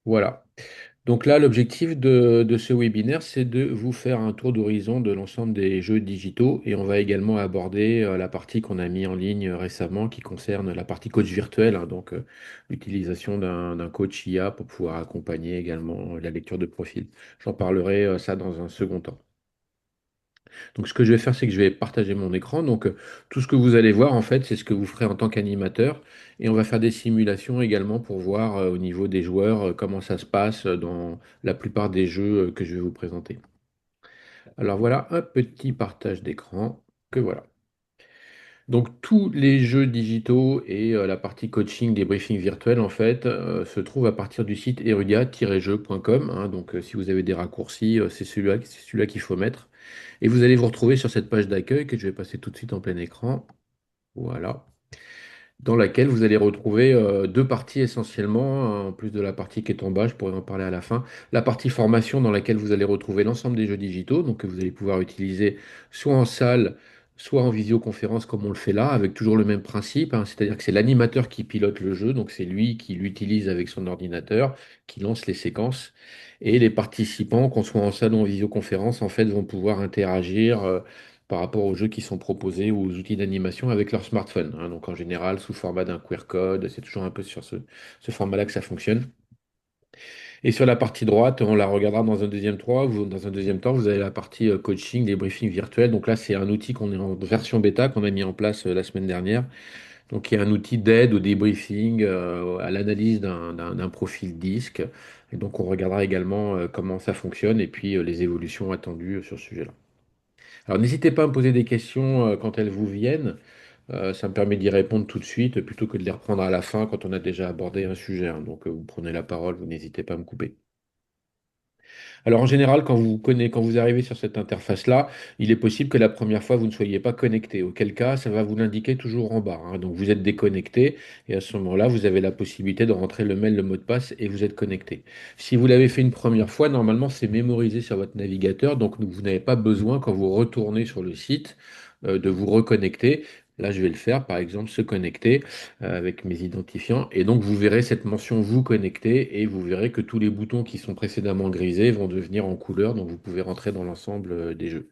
Voilà. Donc là, l'objectif de ce webinaire, c'est de vous faire un tour d'horizon de l'ensemble des jeux digitaux et on va également aborder la partie qu'on a mis en ligne récemment qui concerne la partie coach virtuel, hein, donc l'utilisation d'un coach IA pour pouvoir accompagner également la lecture de profil. J'en parlerai ça dans un second temps. Donc ce que je vais faire, c'est que je vais partager mon écran. Donc tout ce que vous allez voir, en fait, c'est ce que vous ferez en tant qu'animateur. Et on va faire des simulations également pour voir au niveau des joueurs comment ça se passe dans la plupart des jeux que je vais vous présenter. Alors voilà un petit partage d'écran que voilà. Donc tous les jeux digitaux et la partie coaching des briefings virtuels en fait se trouvent à partir du site erudia-jeux.com, hein. Donc si vous avez des raccourcis, c'est celui-là qu'il faut mettre. Et vous allez vous retrouver sur cette page d'accueil que je vais passer tout de suite en plein écran. Voilà. Dans laquelle vous allez retrouver deux parties essentiellement, en plus de la partie qui est en bas, je pourrais en parler à la fin. La partie formation dans laquelle vous allez retrouver l'ensemble des jeux digitaux, donc que vous allez pouvoir utiliser soit en salle, soit en visioconférence comme on le fait là, avec toujours le même principe, hein. C'est-à-dire que c'est l'animateur qui pilote le jeu, donc c'est lui qui l'utilise avec son ordinateur, qui lance les séquences. Et les participants, qu'on soit en salle ou en visioconférence, en fait, vont pouvoir interagir par rapport aux jeux qui sont proposés ou aux outils d'animation avec leur smartphone, hein. Donc en général, sous format d'un QR code, c'est toujours un peu sur ce format-là que ça fonctionne. Et sur la partie droite, on la regardera dans un deuxième temps. Dans un deuxième temps, vous avez la partie coaching, des briefings virtuels. Donc là, c'est un outil qu'on est en version bêta qu'on a mis en place la semaine dernière. Donc il y a un outil d'aide au débriefing, à l'analyse d'un profil disque. Et donc on regardera également comment ça fonctionne et puis les évolutions attendues sur ce sujet-là. Alors n'hésitez pas à me poser des questions quand elles vous viennent. Ça me permet d'y répondre tout de suite plutôt que de les reprendre à la fin quand on a déjà abordé un sujet, hein. Donc vous prenez la parole, vous n'hésitez pas à me couper. Alors en général, quand vous arrivez sur cette interface-là, il est possible que la première fois, vous ne soyez pas connecté. Auquel cas, ça va vous l'indiquer toujours en bas, hein. Donc vous êtes déconnecté et à ce moment-là, vous avez la possibilité de rentrer le mail, le mot de passe et vous êtes connecté. Si vous l'avez fait une première fois, normalement, c'est mémorisé sur votre navigateur. Donc vous n'avez pas besoin, quand vous retournez sur le site, de vous reconnecter. Là, je vais le faire, par exemple, se connecter avec mes identifiants. Et donc, vous verrez cette mention vous connecter et vous verrez que tous les boutons qui sont précédemment grisés vont devenir en couleur. Donc, vous pouvez rentrer dans l'ensemble des jeux.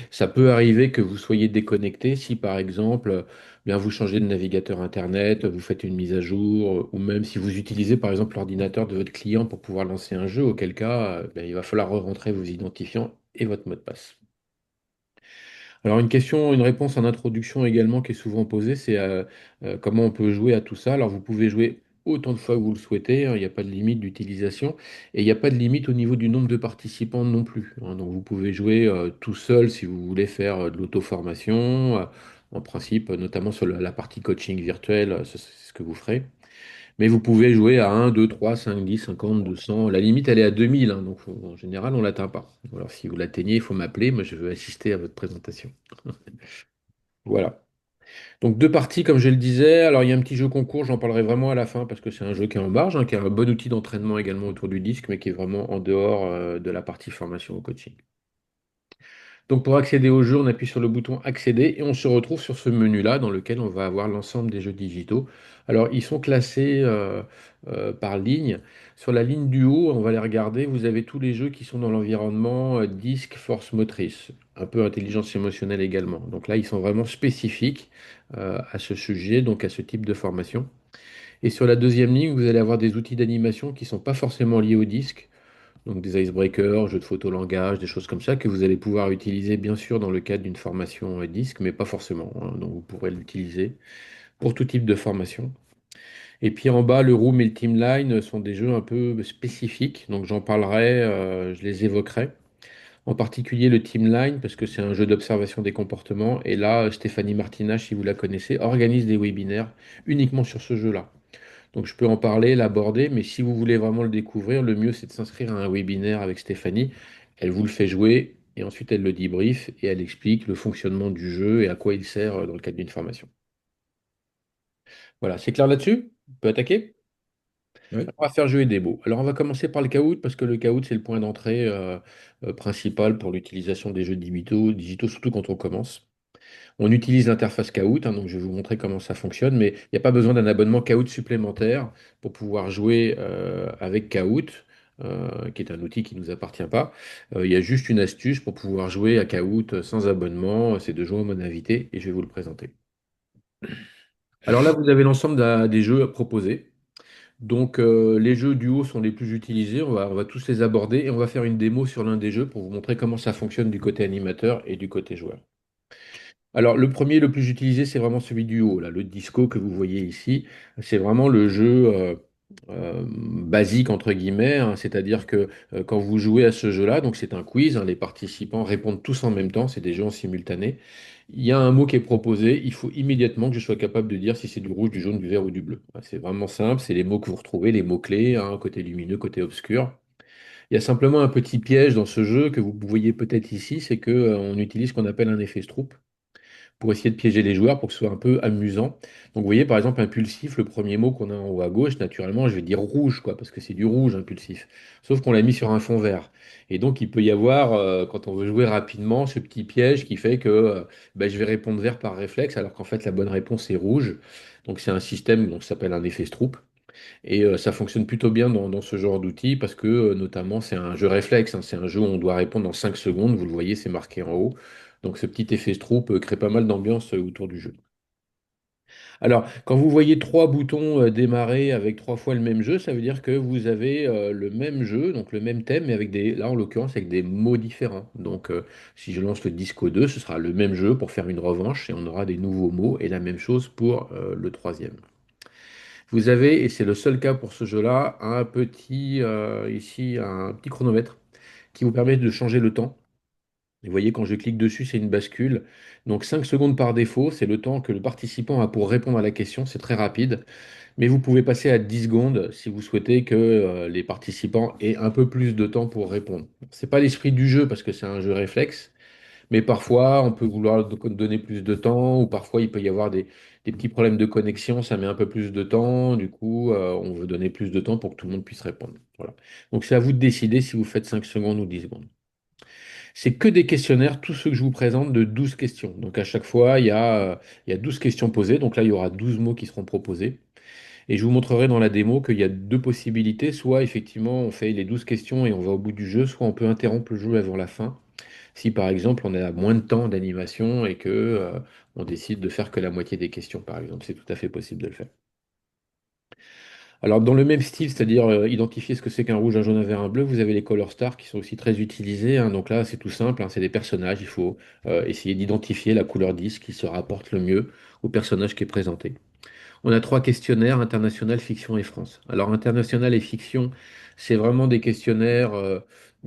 Ça peut arriver que vous soyez déconnecté si, par exemple, bien, vous changez de navigateur Internet, vous faites une mise à jour, ou même si vous utilisez, par exemple, l'ordinateur de votre client pour pouvoir lancer un jeu, auquel cas, ben, il va falloir re-rentrer vos identifiants et votre mot de passe. Alors une question, une réponse en introduction également qui est souvent posée, c'est comment on peut jouer à tout ça. Alors vous pouvez jouer autant de fois que vous le souhaitez, hein, il n'y a pas de limite d'utilisation et il n'y a pas de limite au niveau du nombre de participants non plus, hein. Donc vous pouvez jouer tout seul si vous voulez faire de l'auto-formation, en principe, notamment sur la partie coaching virtuel, c'est ce que vous ferez. Mais vous pouvez jouer à 1, 2, 3, 5, 10, 50, 200. La limite, elle est à 2000, hein, donc en général, on ne l'atteint pas. Alors si vous l'atteignez, il faut m'appeler. Moi, je veux assister à votre présentation. Voilà. Donc deux parties, comme je le disais. Alors il y a un petit jeu concours, j'en parlerai vraiment à la fin parce que c'est un jeu qui est en marge, hein, qui est un bon outil d'entraînement également autour du disque, mais qui est vraiment en dehors de la partie formation au coaching. Donc pour accéder au jeu, on appuie sur le bouton accéder et on se retrouve sur ce menu-là dans lequel on va avoir l'ensemble des jeux digitaux. Alors ils sont classés par ligne. Sur la ligne du haut, on va les regarder. Vous avez tous les jeux qui sont dans l'environnement disque, force motrice, un peu intelligence émotionnelle également. Donc là, ils sont vraiment spécifiques à ce sujet, donc à ce type de formation. Et sur la deuxième ligne, vous allez avoir des outils d'animation qui ne sont pas forcément liés au disque. Donc des icebreakers, jeux de photo-langage, des choses comme ça que vous allez pouvoir utiliser bien sûr dans le cadre d'une formation disque, mais pas forcément, hein. Donc vous pourrez l'utiliser pour tout type de formation. Et puis en bas, le Room et le Teamline sont des jeux un peu spécifiques, donc j'en parlerai, je les évoquerai. En particulier le Teamline, parce que c'est un jeu d'observation des comportements. Et là, Stéphanie Martinage, si vous la connaissez, organise des webinaires uniquement sur ce jeu-là. Donc je peux en parler, l'aborder, mais si vous voulez vraiment le découvrir, le mieux c'est de s'inscrire à un webinaire avec Stéphanie. Elle vous le fait jouer et ensuite elle le débrief et elle explique le fonctionnement du jeu et à quoi il sert dans le cadre d'une formation. Voilà, c'est clair là-dessus? On peut attaquer? Oui. On va faire jeu et démo. Alors on va commencer par le Kahoot parce que le Kahoot c'est le point d'entrée principal pour l'utilisation des jeux digitaux, surtout quand on commence. On utilise l'interface Kahoot, hein, donc je vais vous montrer comment ça fonctionne, mais il n'y a pas besoin d'un abonnement Kahoot supplémentaire pour pouvoir jouer avec Kahoot, qui est un outil qui ne nous appartient pas. Il y a juste une astuce pour pouvoir jouer à Kahoot sans abonnement, c'est de jouer en mode invité, et je vais vous le présenter. Alors là, vous avez l'ensemble des jeux proposés. Donc les jeux duo sont les plus utilisés, on va tous les aborder et on va faire une démo sur l'un des jeux pour vous montrer comment ça fonctionne du côté animateur et du côté joueur. Alors, le premier, le plus utilisé, c'est vraiment celui du haut, là, le disco que vous voyez ici. C'est vraiment le jeu basique, entre guillemets, hein, c'est-à-dire que quand vous jouez à ce jeu-là, donc c'est un quiz, hein, les participants répondent tous en même temps, c'est des jeux en simultané. Il y a un mot qui est proposé, il faut immédiatement que je sois capable de dire si c'est du rouge, du jaune, du vert ou du bleu. Voilà, c'est vraiment simple, c'est les mots que vous retrouvez, les mots-clés, hein, côté lumineux, côté obscur. Il y a simplement un petit piège dans ce jeu que vous voyez peut-être ici, c'est que, on utilise ce qu'on appelle un effet Stroop pour essayer de piéger les joueurs, pour que ce soit un peu amusant. Donc vous voyez par exemple impulsif, le premier mot qu'on a en haut à gauche, naturellement je vais dire rouge, quoi, parce que c'est du rouge impulsif. Sauf qu'on l'a mis sur un fond vert. Et donc il peut y avoir, quand on veut jouer rapidement, ce petit piège qui fait que ben, je vais répondre vert par réflexe, alors qu'en fait la bonne réponse est rouge. Donc c'est un système donc, qui s'appelle un effet Stroop. Et ça fonctionne plutôt bien dans ce genre d'outil parce que notamment c'est un jeu réflexe, hein. C'est un jeu où on doit répondre dans 5 secondes, vous le voyez, c'est marqué en haut. Donc ce petit effet Stroop crée pas mal d'ambiance autour du jeu. Alors, quand vous voyez trois boutons démarrer avec trois fois le même jeu, ça veut dire que vous avez le même jeu, donc le même thème, mais avec des, là en l'occurrence avec des mots différents. Donc si je lance le Disco 2, ce sera le même jeu pour faire une revanche et on aura des nouveaux mots et la même chose pour le troisième. Vous avez, et c'est le seul cas pour ce jeu-là, un petit, ici, un petit chronomètre qui vous permet de changer le temps. Vous voyez, quand je clique dessus, c'est une bascule. Donc 5 secondes par défaut, c'est le temps que le participant a pour répondre à la question. C'est très rapide. Mais vous pouvez passer à 10 secondes si vous souhaitez que les participants aient un peu plus de temps pour répondre. C'est pas l'esprit du jeu parce que c'est un jeu réflexe. Mais parfois, on peut vouloir donner plus de temps, ou parfois il peut y avoir des petits problèmes de connexion, ça met un peu plus de temps, du coup, on veut donner plus de temps pour que tout le monde puisse répondre. Voilà. Donc c'est à vous de décider si vous faites 5 secondes ou 10 secondes. C'est que des questionnaires, tous ceux que je vous présente, de 12 questions. Donc à chaque fois, il y a 12 questions posées, donc là, il y aura 12 mots qui seront proposés. Et je vous montrerai dans la démo qu'il y a deux possibilités. Soit effectivement, on fait les 12 questions et on va au bout du jeu, soit on peut interrompre le jeu avant la fin. Si par exemple on a moins de temps d'animation et que on décide de faire que la moitié des questions, par exemple, c'est tout à fait possible de le faire. Alors dans le même style, c'est-à-dire identifier ce que c'est qu'un rouge, un jaune, un vert, un bleu, vous avez les color stars qui sont aussi très utilisés, hein. Donc là, c'est tout simple, hein, c'est des personnages. Il faut essayer d'identifier la couleur 10 qui se rapporte le mieux au personnage qui est présenté. On a trois questionnaires, international, fiction et France. Alors international et fiction, c'est vraiment des questionnaires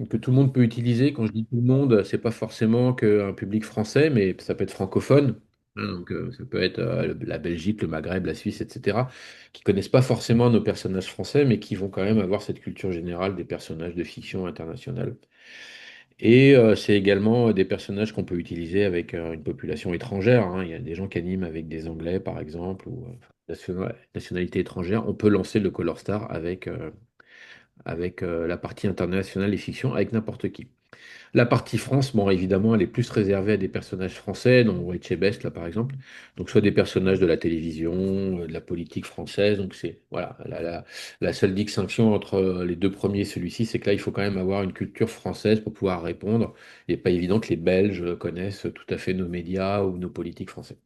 que tout le monde peut utiliser. Quand je dis tout le monde, c'est pas forcément qu'un public français, mais ça peut être francophone. Hein, donc ça peut être la Belgique, le Maghreb, la Suisse, etc., qui connaissent pas forcément nos personnages français, mais qui vont quand même avoir cette culture générale des personnages de fiction internationale. Et c'est également des personnages qu'on peut utiliser avec une population étrangère, hein. Il y a des gens qui animent avec des Anglais, par exemple, ou nationalité étrangère. On peut lancer le Color Star avec la partie internationale et fiction, avec n'importe qui. La partie France, bon, évidemment, elle est plus réservée à des personnages français, dont Etchebest, là, par exemple. Donc, soit des personnages de la télévision, de la politique française. Donc, c'est, voilà, la seule distinction entre les deux premiers et celui-ci, c'est que là, il faut quand même avoir une culture française pour pouvoir répondre. Il n'est pas évident que les Belges connaissent tout à fait nos médias ou nos politiques français.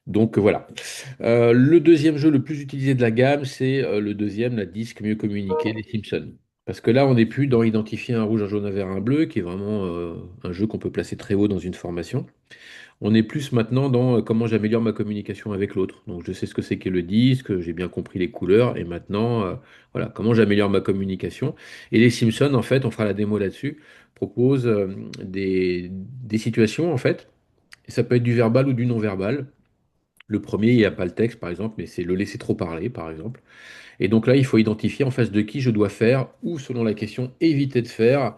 Donc, voilà. Le deuxième jeu le plus utilisé de la gamme, c'est le deuxième, la disque mieux communiquée des Simpsons. Parce que là, on n'est plus dans identifier un rouge, un jaune, un vert, un bleu, qui est vraiment un jeu qu'on peut placer très haut dans une formation. On est plus maintenant dans comment j'améliore ma communication avec l'autre. Donc, je sais ce que c'est que le disque, j'ai bien compris les couleurs, et maintenant, voilà, comment j'améliore ma communication. Et les Simpsons, en fait, on fera la démo là-dessus, proposent des situations, en fait, et ça peut être du verbal ou du non-verbal. Le premier, il n'y a pas le texte, par exemple, mais c'est le laisser trop parler, par exemple. Et donc là, il faut identifier en face de qui je dois faire, ou selon la question, éviter de faire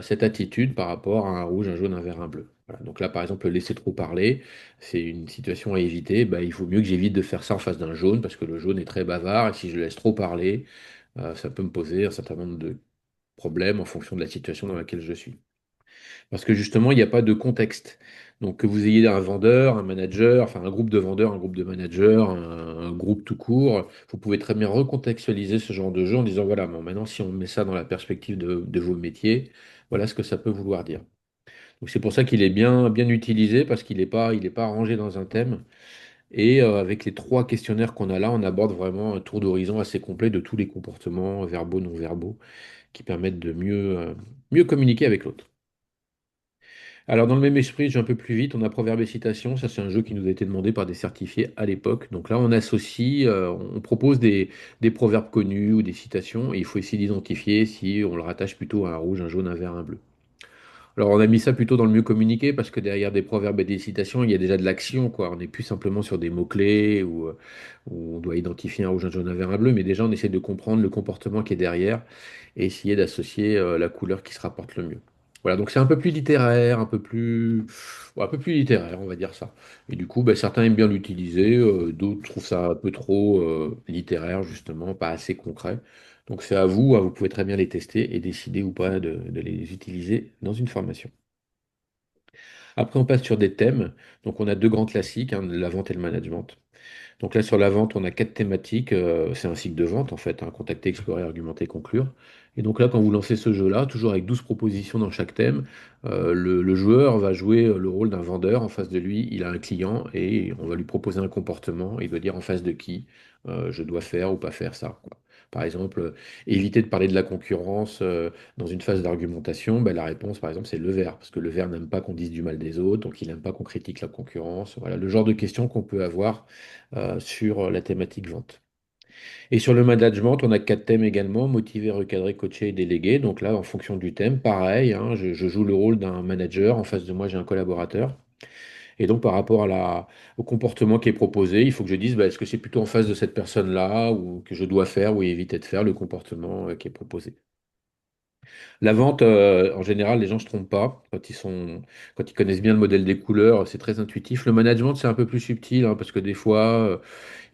cette attitude par rapport à un rouge, un jaune, un vert, un bleu. Voilà. Donc là, par exemple, le laisser trop parler, c'est une situation à éviter. Bah, il vaut mieux que j'évite de faire ça en face d'un jaune, parce que le jaune est très bavard, et si je le laisse trop parler, ça peut me poser un certain nombre de problèmes en fonction de la situation dans laquelle je suis. Parce que justement, il n'y a pas de contexte. Donc, que vous ayez un vendeur, un manager, enfin un groupe de vendeurs, un groupe de managers, un groupe tout court, vous pouvez très bien recontextualiser ce genre de jeu en disant, voilà, bon, maintenant, si on met ça dans la perspective de vos métiers, voilà ce que ça peut vouloir dire. Donc, c'est pour ça qu'il est bien, bien utilisé, parce qu'il est pas rangé dans un thème. Et avec les trois questionnaires qu'on a là, on aborde vraiment un tour d'horizon assez complet de tous les comportements verbaux, non verbaux, qui permettent de mieux communiquer avec l'autre. Alors, dans le même esprit, je vais un peu plus vite. On a Proverbes et citations. Ça, c'est un jeu qui nous a été demandé par des certifiés à l'époque. Donc là, on associe, on propose des proverbes connus ou des citations. Et il faut essayer d'identifier si on le rattache plutôt à un rouge, un jaune, un vert, un bleu. Alors, on a mis ça plutôt dans le mieux communiqué parce que derrière des proverbes et des citations, il y a déjà de l'action, quoi. On n'est plus simplement sur des mots-clés où on doit identifier un rouge, un jaune, un vert, un bleu. Mais déjà, on essaie de comprendre le comportement qui est derrière et essayer d'associer la couleur qui se rapporte le mieux. Voilà, donc c'est un peu plus littéraire, ouais, un peu plus littéraire, on va dire ça. Et du coup, ben, certains aiment bien l'utiliser, d'autres trouvent ça un peu trop littéraire, justement, pas assez concret. Donc c'est à vous, hein, vous pouvez très bien les tester et décider ou pas de les utiliser dans une formation. Après, on passe sur des thèmes. Donc on a deux grands classiques, hein, la vente et le management. Donc là, sur la vente, on a quatre thématiques. C'est un cycle de vente, en fait, hein, contacter, explorer, argumenter, conclure. Et donc là, quand vous lancez ce jeu-là, toujours avec 12 propositions dans chaque thème, le joueur va jouer le rôle d'un vendeur. En face de lui, il a un client et on va lui proposer un comportement. Il doit dire en face de qui je dois faire ou pas faire ça, quoi. Par exemple, éviter de parler de la concurrence dans une phase d'argumentation. Ben, la réponse, par exemple, c'est le vert, parce que le vert n'aime pas qu'on dise du mal des autres, donc il n'aime pas qu'on critique la concurrence. Voilà le genre de questions qu'on peut avoir sur la thématique vente. Et sur le management, on a quatre thèmes également, motiver, recadrer, coacher et déléguer. Donc là, en fonction du thème, pareil, hein, je joue le rôle d'un manager. En face de moi, j'ai un collaborateur. Et donc, par rapport au comportement qui est proposé, il faut que je dise, bah, est-ce que c'est plutôt en face de cette personne-là ou que je dois faire ou éviter de faire le comportement qui est proposé. La vente, en général, les gens ne se trompent pas quand ils connaissent bien le modèle des couleurs, c'est très intuitif. Le management, c'est un peu plus subtil, hein, parce que des fois,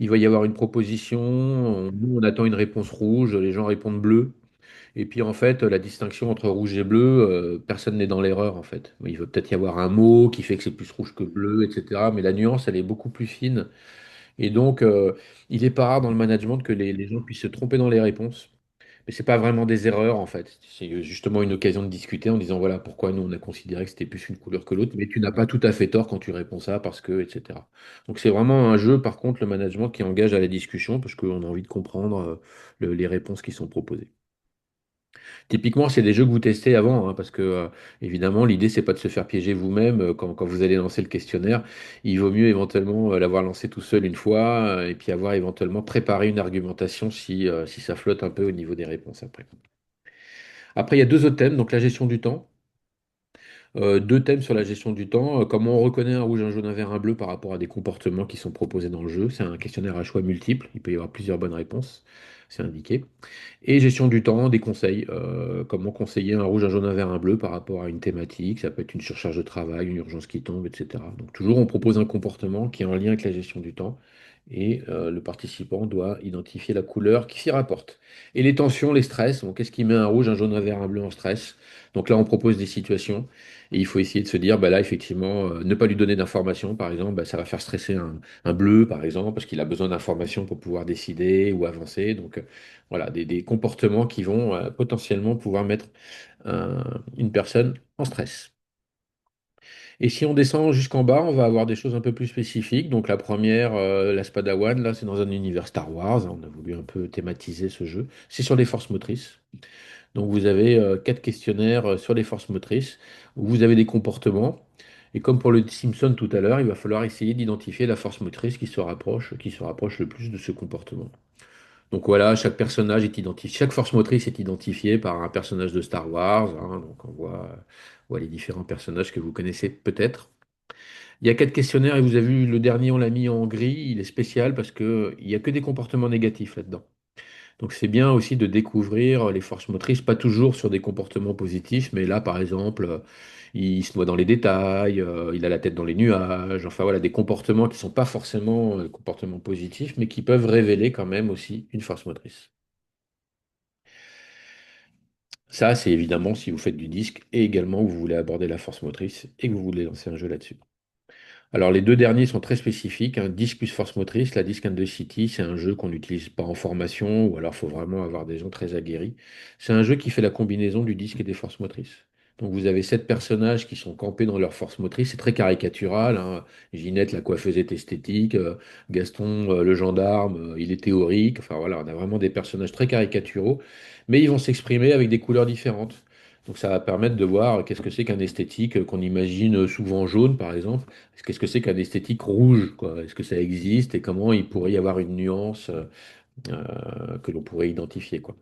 il va y avoir une proposition, nous, on attend une réponse rouge, les gens répondent bleu. Et puis, en fait, la distinction entre rouge et bleu, personne n'est dans l'erreur, en fait. Il va peut-être y avoir un mot qui fait que c'est plus rouge que bleu, etc. Mais la nuance, elle est beaucoup plus fine. Et donc, il n'est pas rare dans le management que les gens puissent se tromper dans les réponses. Mais c'est pas vraiment des erreurs en fait. C'est justement une occasion de discuter en disant voilà pourquoi nous on a considéré que c'était plus une couleur que l'autre, mais tu n'as pas tout à fait tort quand tu réponds ça parce que, etc. Donc c'est vraiment un jeu par contre le management qui engage à la discussion parce qu'on a envie de comprendre les réponses qui sont proposées. Typiquement, c'est des jeux que vous testez avant, hein, parce que évidemment, l'idée, c'est pas de se faire piéger vous-même quand vous allez lancer le questionnaire. Il vaut mieux éventuellement l'avoir lancé tout seul une fois et puis avoir éventuellement préparé une argumentation si ça flotte un peu au niveau des réponses après. Après, il y a deux autres thèmes, donc la gestion du temps. Deux thèmes sur la gestion du temps. Comment on reconnaît un rouge, un jaune, un vert, un bleu par rapport à des comportements qui sont proposés dans le jeu. C'est un questionnaire à choix multiples. Il peut y avoir plusieurs bonnes réponses. C'est indiqué. Et gestion du temps, des conseils. Comment conseiller un rouge, un jaune, un vert, un bleu par rapport à une thématique. Ça peut être une surcharge de travail, une urgence qui tombe, etc. Donc toujours, on propose un comportement qui est en lien avec la gestion du temps. Et le participant doit identifier la couleur qui s'y rapporte. Et les tensions, les stress. Donc, qu'est-ce qui met un rouge, un jaune, un vert, un bleu en stress? Donc là, on propose des situations. Et il faut essayer de se dire, bah là, effectivement, ne pas lui donner d'informations, par exemple, bah, ça va faire stresser un bleu, par exemple, parce qu'il a besoin d'informations pour pouvoir décider ou avancer. Donc, voilà, des comportements qui vont potentiellement pouvoir mettre une personne en stress. Et si on descend jusqu'en bas, on va avoir des choses un peu plus spécifiques. Donc, la première, la Spadawan, là, c'est dans un univers Star Wars. On a voulu un peu thématiser ce jeu. C'est sur les forces motrices. Donc vous avez quatre questionnaires sur les forces motrices, où vous avez des comportements. Et comme pour le Simpson tout à l'heure, il va falloir essayer d'identifier la force motrice qui se rapproche le plus de ce comportement. Donc voilà, chaque personnage est identifié, chaque force motrice est identifiée par un personnage de Star Wars, hein. Donc on voit les différents personnages que vous connaissez peut-être. Il y a quatre questionnaires et vous avez vu le dernier, on l'a mis en gris. Il est spécial parce que il y a que des comportements négatifs là-dedans. Donc c'est bien aussi de découvrir les forces motrices, pas toujours sur des comportements positifs, mais là par exemple, il se noie dans les détails, il a la tête dans les nuages, enfin voilà, des comportements qui ne sont pas forcément comportements positifs, mais qui peuvent révéler quand même aussi une force motrice. Ça, c'est évidemment si vous faites du disque et également vous voulez aborder la force motrice et que vous voulez lancer un jeu là-dessus. Alors les deux derniers sont très spécifiques, un Disc plus force motrice. La Disc and the City, c'est un jeu qu'on n'utilise pas en formation ou alors il faut vraiment avoir des gens très aguerris. C'est un jeu qui fait la combinaison du disque et des forces motrices. Donc vous avez sept personnages qui sont campés dans leurs forces motrices. C'est très caricatural, hein. Ginette, la coiffeuse, est esthétique. Gaston, le gendarme, il est théorique. Enfin voilà, on a vraiment des personnages très caricaturaux, mais ils vont s'exprimer avec des couleurs différentes. Donc ça va permettre de voir qu'est-ce que c'est qu'un esthétique qu'on imagine souvent jaune, par exemple. Qu'est-ce que c'est qu'un esthétique rouge, quoi? Est-ce que ça existe et comment il pourrait y avoir une nuance que l'on pourrait identifier, quoi.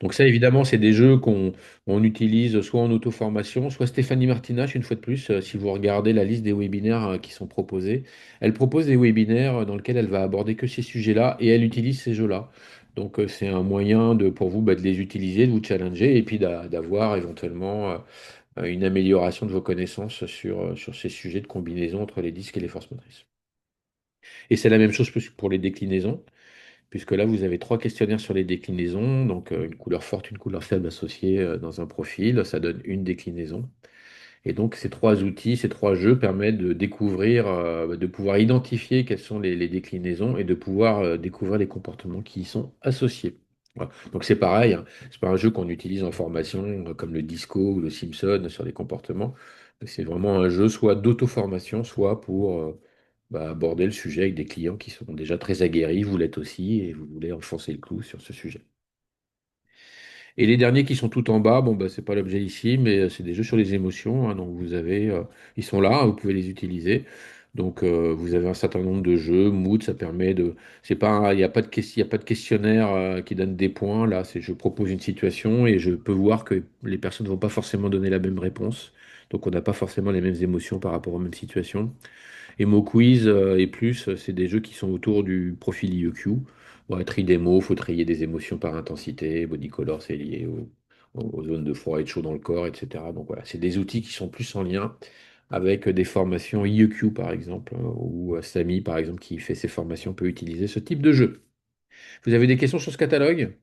Donc ça, évidemment, c'est des jeux qu'on utilise soit en auto-formation, soit Stéphanie Martinache, une fois de plus, si vous regardez la liste des webinaires qui sont proposés, elle propose des webinaires dans lesquels elle va aborder que ces sujets-là et elle utilise ces jeux-là. Donc c'est un moyen pour vous de les utiliser, de vous challenger et puis d'avoir éventuellement une amélioration de vos connaissances sur ces sujets de combinaison entre les disques et les forces motrices. Et c'est la même chose pour les déclinaisons, puisque là, vous avez trois questionnaires sur les déclinaisons, donc une couleur forte, une couleur faible associée dans un profil, ça donne une déclinaison. Et donc, ces trois outils, ces trois jeux permettent de découvrir, de pouvoir identifier quelles sont les déclinaisons et de pouvoir découvrir les comportements qui y sont associés. Voilà. Donc, c'est pareil, hein. C'est pas un jeu qu'on utilise en formation comme le Disco ou le Simpson sur les comportements. C'est vraiment un jeu soit d'auto-formation, soit pour aborder le sujet avec des clients qui sont déjà très aguerris. Vous l'êtes aussi et vous voulez enfoncer le clou sur ce sujet. Et les derniers qui sont tout en bas, bon, bah, c'est pas l'objet ici, mais c'est des jeux sur les émotions, hein. Donc vous avez, ils sont là, hein, vous pouvez les utiliser. Donc vous avez un certain nombre de jeux. Mood, ça permet de, c'est pas, il n'y a pas de il y a pas de questionnaire qui donne des points. Là, c'est je propose une situation et je peux voir que les personnes ne vont pas forcément donner la même réponse. Donc on n'a pas forcément les mêmes émotions par rapport aux mêmes situations. Et quiz et plus, c'est des jeux qui sont autour du profil IEQ. Bon, tri des mots, faut trier des émotions par intensité. Bodycolor, c'est lié aux zones de froid et de chaud dans le corps, etc. Donc voilà, c'est des outils qui sont plus en lien avec des formations IEQ, par exemple, ou Samy, par exemple, qui fait ses formations, peut utiliser ce type de jeu. Vous avez des questions sur ce catalogue?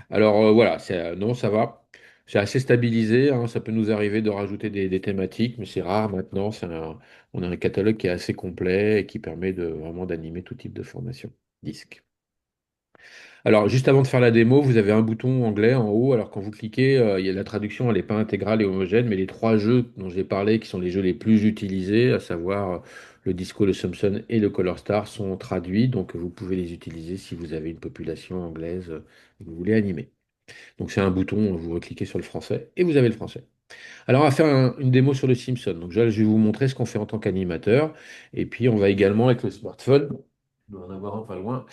Alors voilà, non, ça va. C'est assez stabilisé, hein. Ça peut nous arriver de rajouter des thématiques, mais c'est rare maintenant. On a un catalogue qui est assez complet et qui permet de vraiment d'animer tout type de formation. Disque. Alors, juste avant de faire la démo, vous avez un bouton anglais en haut. Alors, quand vous cliquez, la traduction, elle n'est pas intégrale et homogène, mais les trois jeux dont j'ai parlé, qui sont les jeux les plus utilisés, à savoir le Disco, le Samson et le Color Star, sont traduits. Donc, vous pouvez les utiliser si vous avez une population anglaise que vous voulez animer. Donc c'est un bouton, vous recliquez sur le français et vous avez le français. Alors on va faire une démo sur le Simpson. Donc je vais vous montrer ce qu'on fait en tant qu'animateur. Et puis on va également avec le smartphone, on doit en avoir un pas loin,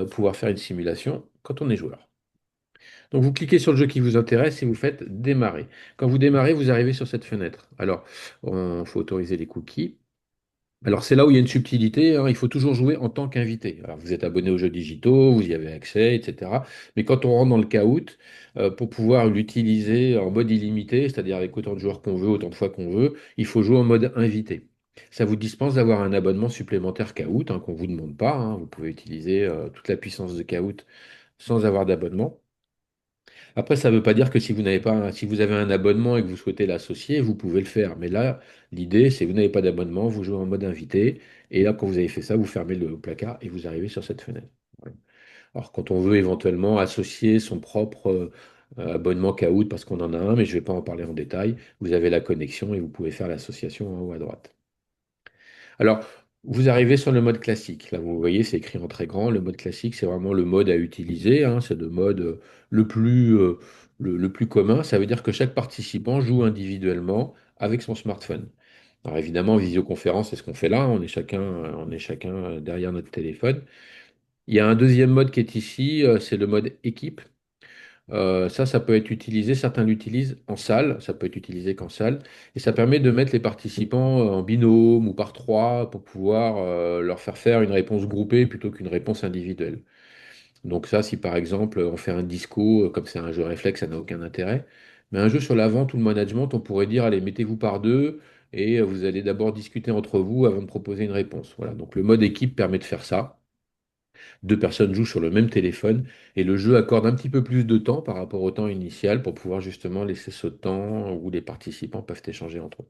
pouvoir faire une simulation quand on est joueur. Donc vous cliquez sur le jeu qui vous intéresse et vous faites démarrer. Quand vous démarrez, vous arrivez sur cette fenêtre. Alors, il faut autoriser les cookies. Alors c'est là où il y a une subtilité, hein. Il faut toujours jouer en tant qu'invité. Alors vous êtes abonné aux jeux digitaux, vous y avez accès, etc. Mais quand on rentre dans le Kahoot, pour pouvoir l'utiliser en mode illimité, c'est-à-dire avec autant de joueurs qu'on veut, autant de fois qu'on veut, il faut jouer en mode invité. Ça vous dispense d'avoir un abonnement supplémentaire Kahoot, hein, qu'on ne vous demande pas, hein. Vous pouvez utiliser toute la puissance de Kahoot sans avoir d'abonnement. Après, ça ne veut pas dire que si vous n'avez pas, si vous avez un abonnement et que vous souhaitez l'associer, vous pouvez le faire. Mais là, l'idée, c'est que vous n'avez pas d'abonnement, vous jouez en mode invité. Et là, quand vous avez fait ça, vous fermez le placard et vous arrivez sur cette fenêtre. Voilà. Alors, quand on veut éventuellement associer son propre abonnement Kahoot, parce qu'on en a un, mais je ne vais pas en parler en détail, vous avez la connexion et vous pouvez faire l'association en haut à droite. Alors, vous arrivez sur le mode classique. Là, vous voyez, c'est écrit en très grand. Le mode classique, c'est vraiment le mode à utiliser, hein. C'est le mode le plus, le plus commun. Ça veut dire que chaque participant joue individuellement avec son smartphone. Alors évidemment, visioconférence, c'est ce qu'on fait là. On est chacun derrière notre téléphone. Il y a un deuxième mode qui est ici, c'est le mode équipe. Ça peut être utilisé, certains l'utilisent en salle, ça peut être utilisé qu'en salle, et ça permet de mettre les participants en binôme ou par trois pour pouvoir leur faire faire une réponse groupée plutôt qu'une réponse individuelle. Donc ça, si par exemple on fait un disco, comme c'est un jeu réflexe, ça n'a aucun intérêt. Mais un jeu sur la vente ou le management, on pourrait dire, allez, mettez-vous par deux et vous allez d'abord discuter entre vous avant de proposer une réponse. Voilà, donc le mode équipe permet de faire ça. Deux personnes jouent sur le même téléphone et le jeu accorde un petit peu plus de temps par rapport au temps initial pour pouvoir justement laisser ce temps où les participants peuvent échanger entre eux.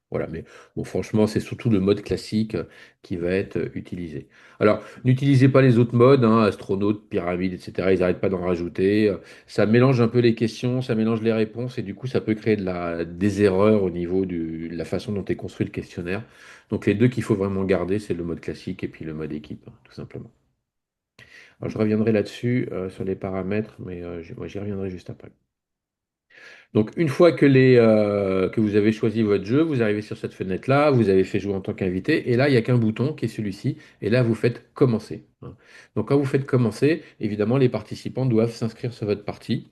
Voilà, mais bon, franchement, c'est surtout le mode classique qui va être utilisé. Alors, n'utilisez pas les autres modes, hein, astronaute, pyramide, etc. Ils n'arrêtent pas d'en rajouter. Ça mélange un peu les questions, ça mélange les réponses, et du coup, ça peut créer des erreurs au niveau de la façon dont est construit le questionnaire. Donc, les deux qu'il faut vraiment garder, c'est le mode classique et puis le mode équipe, hein, tout simplement. Alors, je reviendrai là-dessus, sur les paramètres, mais moi, j'y reviendrai juste après. Donc, une fois que vous avez choisi votre jeu, vous arrivez sur cette fenêtre-là, vous avez fait jouer en tant qu'invité, et là, il n'y a qu'un bouton qui est celui-ci, et là, vous faites commencer, hein. Donc, quand vous faites commencer, évidemment, les participants doivent s'inscrire sur votre partie.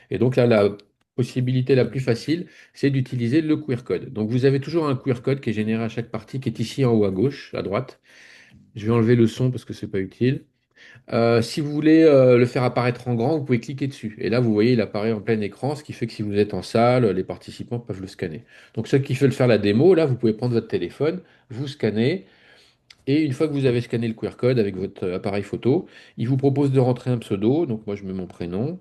Et donc là, la possibilité la plus facile, c'est d'utiliser le QR code. Donc, vous avez toujours un QR code qui est généré à chaque partie, qui est ici en haut à gauche, à droite. Je vais enlever le son parce que c'est pas utile. Si vous voulez le faire apparaître en grand, vous pouvez cliquer dessus. Et là, vous voyez, il apparaît en plein écran, ce qui fait que si vous êtes en salle, les participants peuvent le scanner. Donc, ceux qui veulent faire la démo, là, vous pouvez prendre votre téléphone, vous scannez, et une fois que vous avez scanné le QR code avec votre appareil photo, il vous propose de rentrer un pseudo. Donc, moi, je mets mon prénom,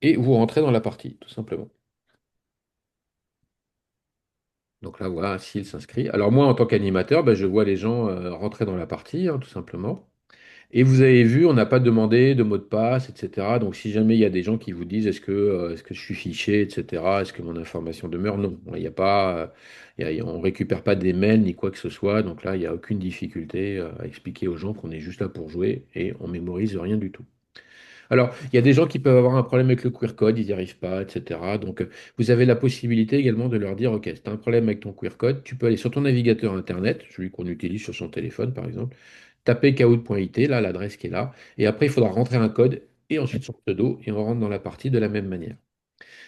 et vous rentrez dans la partie, tout simplement. Donc là, voilà, s'il s'inscrit. Alors, moi, en tant qu'animateur, ben, je vois les gens rentrer dans la partie, hein, tout simplement. Et vous avez vu, on n'a pas demandé de mot de passe, etc. Donc, si jamais il y a des gens qui vous disent est-ce que je suis fiché, etc., est-ce que mon information demeure? Non, il n'y a pas, on récupère pas des mails ni quoi que ce soit. Donc là, il n'y a aucune difficulté à expliquer aux gens qu'on est juste là pour jouer et on mémorise rien du tout. Alors, il y a des gens qui peuvent avoir un problème avec le QR code, ils n'y arrivent pas, etc. Donc, vous avez la possibilité également de leur dire, OK, si tu as un problème avec ton QR code, tu peux aller sur ton navigateur Internet, celui qu'on utilise sur son téléphone, par exemple, taper kahoot.it, là, l'adresse qui est là, et après, il faudra rentrer un code et ensuite son pseudo, et on rentre dans la partie de la même manière.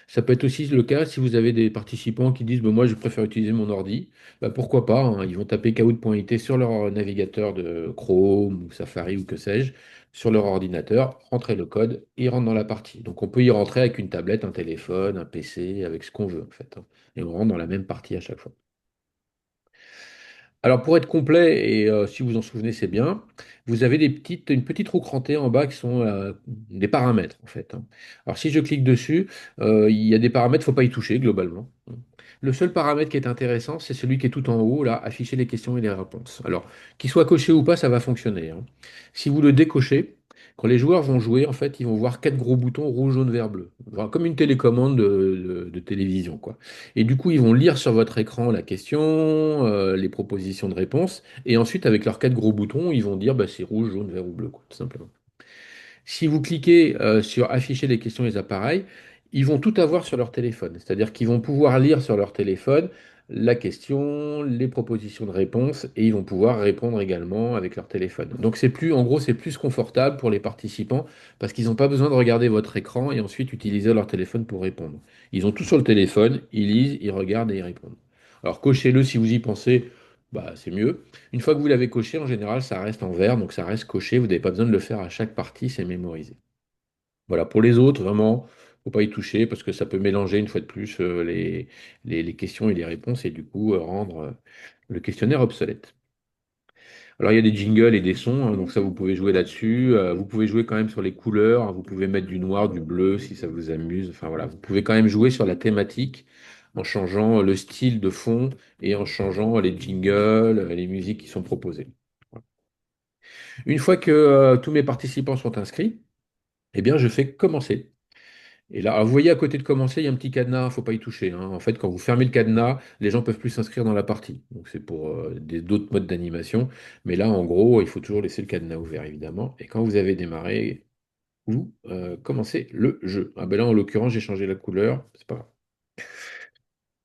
Ça peut être aussi le cas si vous avez des participants qui disent, bah, moi je préfère utiliser mon ordi, bah, pourquoi pas, hein, ils vont taper kahoot.it sur leur navigateur de Chrome ou Safari ou que sais-je, sur leur ordinateur, rentrer le code et ils rentrent dans la partie. Donc on peut y rentrer avec une tablette, un téléphone, un PC, avec ce qu'on veut en fait, hein. Et on rentre dans la même partie à chaque fois. Alors pour être complet, et si vous en souvenez, c'est bien, vous avez une petite roue crantée en bas qui sont des paramètres en fait, hein. Alors si je clique dessus, il y a des paramètres, il ne faut pas y toucher globalement. Le seul paramètre qui est intéressant, c'est celui qui est tout en haut, là, afficher les questions et les réponses. Alors, qu'il soit coché ou pas, ça va fonctionner, hein. Si vous le décochez, quand les joueurs vont jouer, en fait, ils vont voir quatre gros boutons rouge, jaune, vert, bleu. Voilà, comme une télécommande de télévision, quoi. Et du coup, ils vont lire sur votre écran la question, les propositions de réponse, et ensuite, avec leurs quatre gros boutons, ils vont dire bah, c'est rouge, jaune, vert ou bleu, quoi, tout simplement. Si vous cliquez sur afficher les questions et les appareils, ils vont tout avoir sur leur téléphone. C'est-à-dire qu'ils vont pouvoir lire sur leur téléphone la question, les propositions de réponse, et ils vont pouvoir répondre également avec leur téléphone. Donc c'est plus, en gros, c'est plus confortable pour les participants parce qu'ils n'ont pas besoin de regarder votre écran et ensuite utiliser leur téléphone pour répondre. Ils ont tout sur le téléphone, ils lisent, ils regardent et ils répondent. Alors cochez-le si vous y pensez, bah, c'est mieux. Une fois que vous l'avez coché, en général, ça reste en vert, donc ça reste coché. Vous n'avez pas besoin de le faire à chaque partie, c'est mémorisé. Voilà, pour les autres, vraiment, faut pas y toucher parce que ça peut mélanger une fois de plus les questions et les réponses et du coup rendre le questionnaire obsolète. Alors il y a des jingles et des sons, hein, donc ça vous pouvez jouer là-dessus. Vous pouvez jouer quand même sur les couleurs, hein, vous pouvez mettre du noir, du bleu si ça vous amuse. Enfin voilà, vous pouvez quand même jouer sur la thématique en changeant le style de fond et en changeant les jingles, les musiques qui sont proposées. Voilà. Une fois que tous mes participants sont inscrits, eh bien je fais commencer. Et là, alors, vous voyez à côté de commencer, il y a un petit cadenas, il ne faut pas y toucher, hein. En fait, quand vous fermez le cadenas, les gens peuvent plus s'inscrire dans la partie. Donc c'est pour d'autres modes d'animation. Mais là, en gros, il faut toujours laisser le cadenas ouvert, évidemment. Et quand vous avez démarré, vous commencez le jeu. Ah ben là, en l'occurrence, j'ai changé la couleur. C'est pas grave.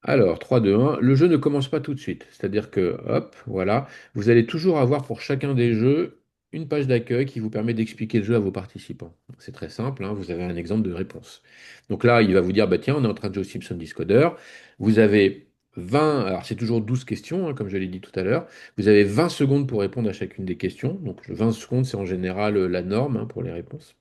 Alors, 3, 2, 1, le jeu ne commence pas tout de suite. C'est-à-dire que, hop, voilà, vous allez toujours avoir pour chacun des jeux une page d'accueil qui vous permet d'expliquer le jeu à vos participants. C'est très simple, hein, vous avez un exemple de réponse. Donc là, il va vous dire, bah, tiens, on est en train de jouer au Simpson Discoder. Vous avez 20, alors c'est toujours 12 questions, hein, comme je l'ai dit tout à l'heure. Vous avez 20 secondes pour répondre à chacune des questions. Donc 20 secondes, c'est en général la norme, hein, pour les réponses.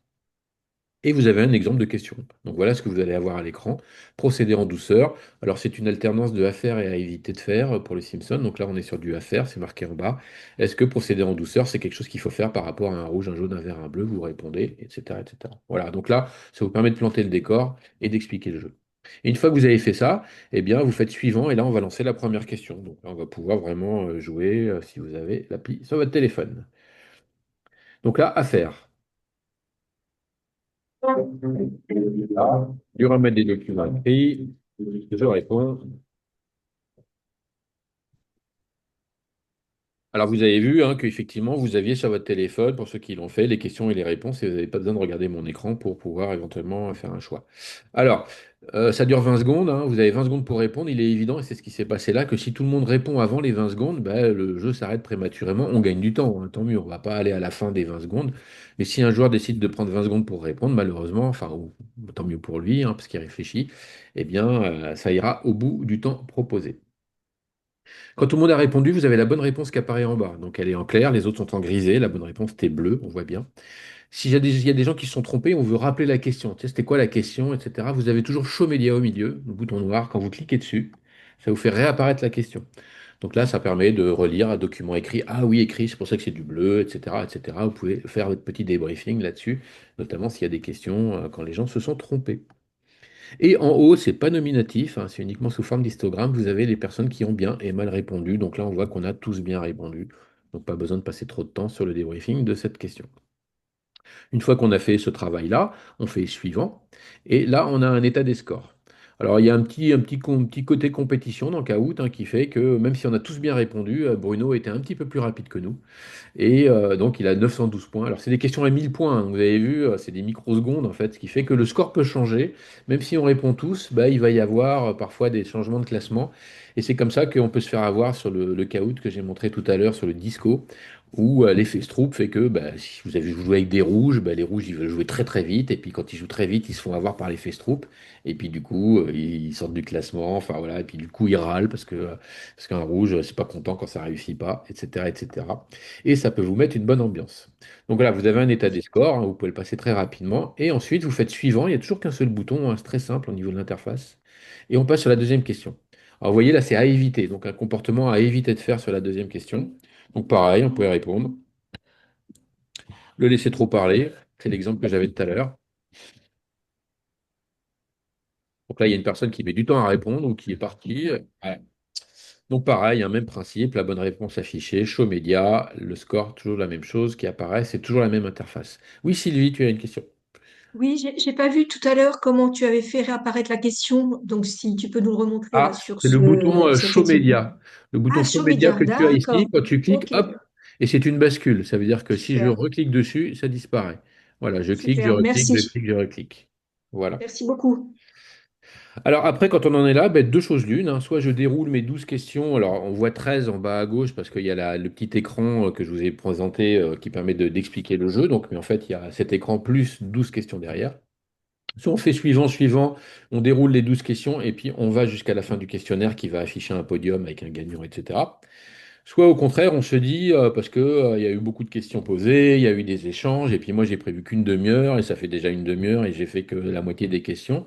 Et vous avez un exemple de question. Donc voilà ce que vous allez avoir à l'écran. Procéder en douceur. Alors c'est une alternance de à faire et à éviter de faire pour les Simpsons. Donc là on est sur du à faire, c'est marqué en bas. Est-ce que procéder en douceur, c'est quelque chose qu'il faut faire par rapport à un rouge, un jaune, un vert, un bleu? Vous répondez, etc., etc. Voilà, donc là ça vous permet de planter le décor et d'expliquer le jeu. Et une fois que vous avez fait ça, eh bien vous faites suivant et là on va lancer la première question. Donc là on va pouvoir vraiment jouer si vous avez l'appli sur votre téléphone. Donc là, à faire. Du remettre des documents écrits. Je réponds. Alors, vous avez vu hein, qu'effectivement, vous aviez sur votre téléphone, pour ceux qui l'ont fait, les questions et les réponses, et vous n'avez pas besoin de regarder mon écran pour pouvoir éventuellement faire un choix. Alors, ça dure 20 secondes, hein, vous avez 20 secondes pour répondre. Il est évident, et c'est ce qui s'est passé là, que si tout le monde répond avant les 20 secondes, bah, le jeu s'arrête prématurément. On gagne du temps, hein, tant mieux, on ne va pas aller à la fin des 20 secondes. Mais si un joueur décide de prendre 20 secondes pour répondre, malheureusement, enfin, tant mieux pour lui, hein, parce qu'il réfléchit, eh bien, ça ira au bout du temps proposé. Quand tout le monde a répondu, vous avez la bonne réponse qui apparaît en bas. Donc elle est en clair, les autres sont en grisé. La bonne réponse était bleue, on voit bien. S'il y a il y a des gens qui se sont trompés, on veut rappeler la question. Tu sais, c'était quoi la question, etc. Vous avez toujours Show Média au milieu, le bouton noir. Quand vous cliquez dessus, ça vous fait réapparaître la question. Donc là, ça permet de relire un document écrit. Ah oui, écrit, c'est pour ça que c'est du bleu, etc., etc. Vous pouvez faire votre petit débriefing là-dessus, notamment s'il y a des questions quand les gens se sont trompés. Et en haut, c'est pas nominatif, hein, c'est uniquement sous forme d'histogramme. Vous avez les personnes qui ont bien et mal répondu. Donc là, on voit qu'on a tous bien répondu. Donc pas besoin de passer trop de temps sur le débriefing de cette question. Une fois qu'on a fait ce travail-là, on fait suivant. Et là, on a un état des scores. Alors, il y a un petit côté compétition dans Kahoot hein, qui fait que même si on a tous bien répondu, Bruno était un petit peu plus rapide que nous. Et donc, il a 912 points. Alors, c'est des questions à 1000 points, hein. Vous avez vu, c'est des microsecondes, en fait, ce qui fait que le score peut changer. Même si on répond tous, bah, il va y avoir parfois des changements de classement. Et c'est comme ça qu'on peut se faire avoir sur le Kahoot que j'ai montré tout à l'heure sur le disco, où l'effet Stroop fait que bah, si vous avez joué avec des rouges, bah, les rouges, ils veulent jouer très très vite. Et puis, quand ils jouent très vite, ils se font avoir par l'effet Stroop. Et puis, du coup, ils sortent du classement. Enfin, voilà. Et puis, du coup, ils râlent parce qu'un rouge, c'est pas content quand ça réussit pas, etc., etc. Et ça peut vous mettre une bonne ambiance. Donc voilà, vous avez un état des scores, hein, vous pouvez le passer très rapidement, et ensuite vous faites suivant, il n'y a toujours qu'un seul bouton, hein, c'est très simple au niveau de l'interface, et on passe sur la deuxième question. Alors vous voyez là, c'est à éviter, donc un comportement à éviter de faire sur la deuxième question. Donc pareil, on peut répondre, le laisser trop parler, c'est l'exemple que j'avais tout à l'heure. Donc là, il y a une personne qui met du temps à répondre ou qui est partie. Ouais. Donc pareil, un même principe, la bonne réponse affichée, show média, le score, toujours la même chose qui apparaît, c'est toujours la même interface. Oui, Sylvie, tu as une question. Oui, j'ai pas vu tout à l'heure comment tu avais fait réapparaître la question. Donc, si tu peux nous le remontrer là Ah, sur c'est le bouton cet show exemple. média. Le Ah, bouton show show média média, que tu as ici, d'accord. quand tu cliques, Ok, hop, et c'est une bascule. Ça veut dire que si je super, reclique dessus, ça disparaît. Voilà, je clique, je super. reclique, je Merci. clique, je reclique. Voilà. Merci beaucoup. Alors après, quand on en est là, ben, deux choses l'une, hein. Soit je déroule mes 12 questions. Alors on voit 13 en bas à gauche parce qu'il y a le petit écran que je vous ai présenté qui permet d'expliquer le jeu. Donc, mais en fait, il y a cet écran plus 12 questions derrière. Soit on fait suivant, suivant, on déroule les 12 questions et puis on va jusqu'à la fin du questionnaire qui va afficher un podium avec un gagnant, etc. Soit au contraire, on se dit, parce que, il y a eu beaucoup de questions posées, il y a eu des échanges, et puis moi j'ai prévu qu'une demi-heure, et ça fait déjà une demi-heure, et j'ai fait que la moitié des questions.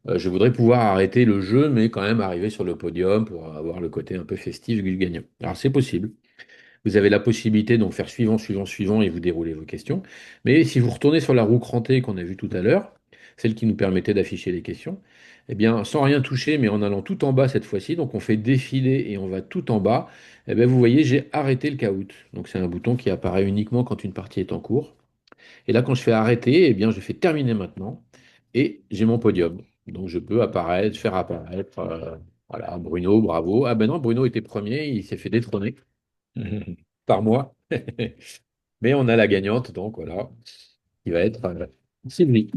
Je voudrais pouvoir arrêter le jeu, mais quand même arriver sur le podium pour avoir le côté un peu festif du gagnant. Alors c'est possible. Vous avez la possibilité donc faire suivant, suivant, suivant et vous déroulez vos questions. Mais si vous retournez sur la roue crantée qu'on a vue tout à l'heure, celle qui nous permettait d'afficher les questions, eh bien, sans rien toucher, mais en allant tout en bas cette fois-ci, donc on fait défiler et on va tout en bas, eh bien, vous voyez, j'ai arrêté le caout. Donc c'est un bouton qui apparaît uniquement quand une partie est en cours. Et là, quand je fais arrêter, eh bien, je fais terminer maintenant et j'ai mon podium. Donc je peux apparaître, faire apparaître, voilà, Bruno, bravo. Ah ben non, Bruno était premier, il s'est fait détrôner. Par mois. Mais on a la gagnante, donc voilà, qui va être Sylvie.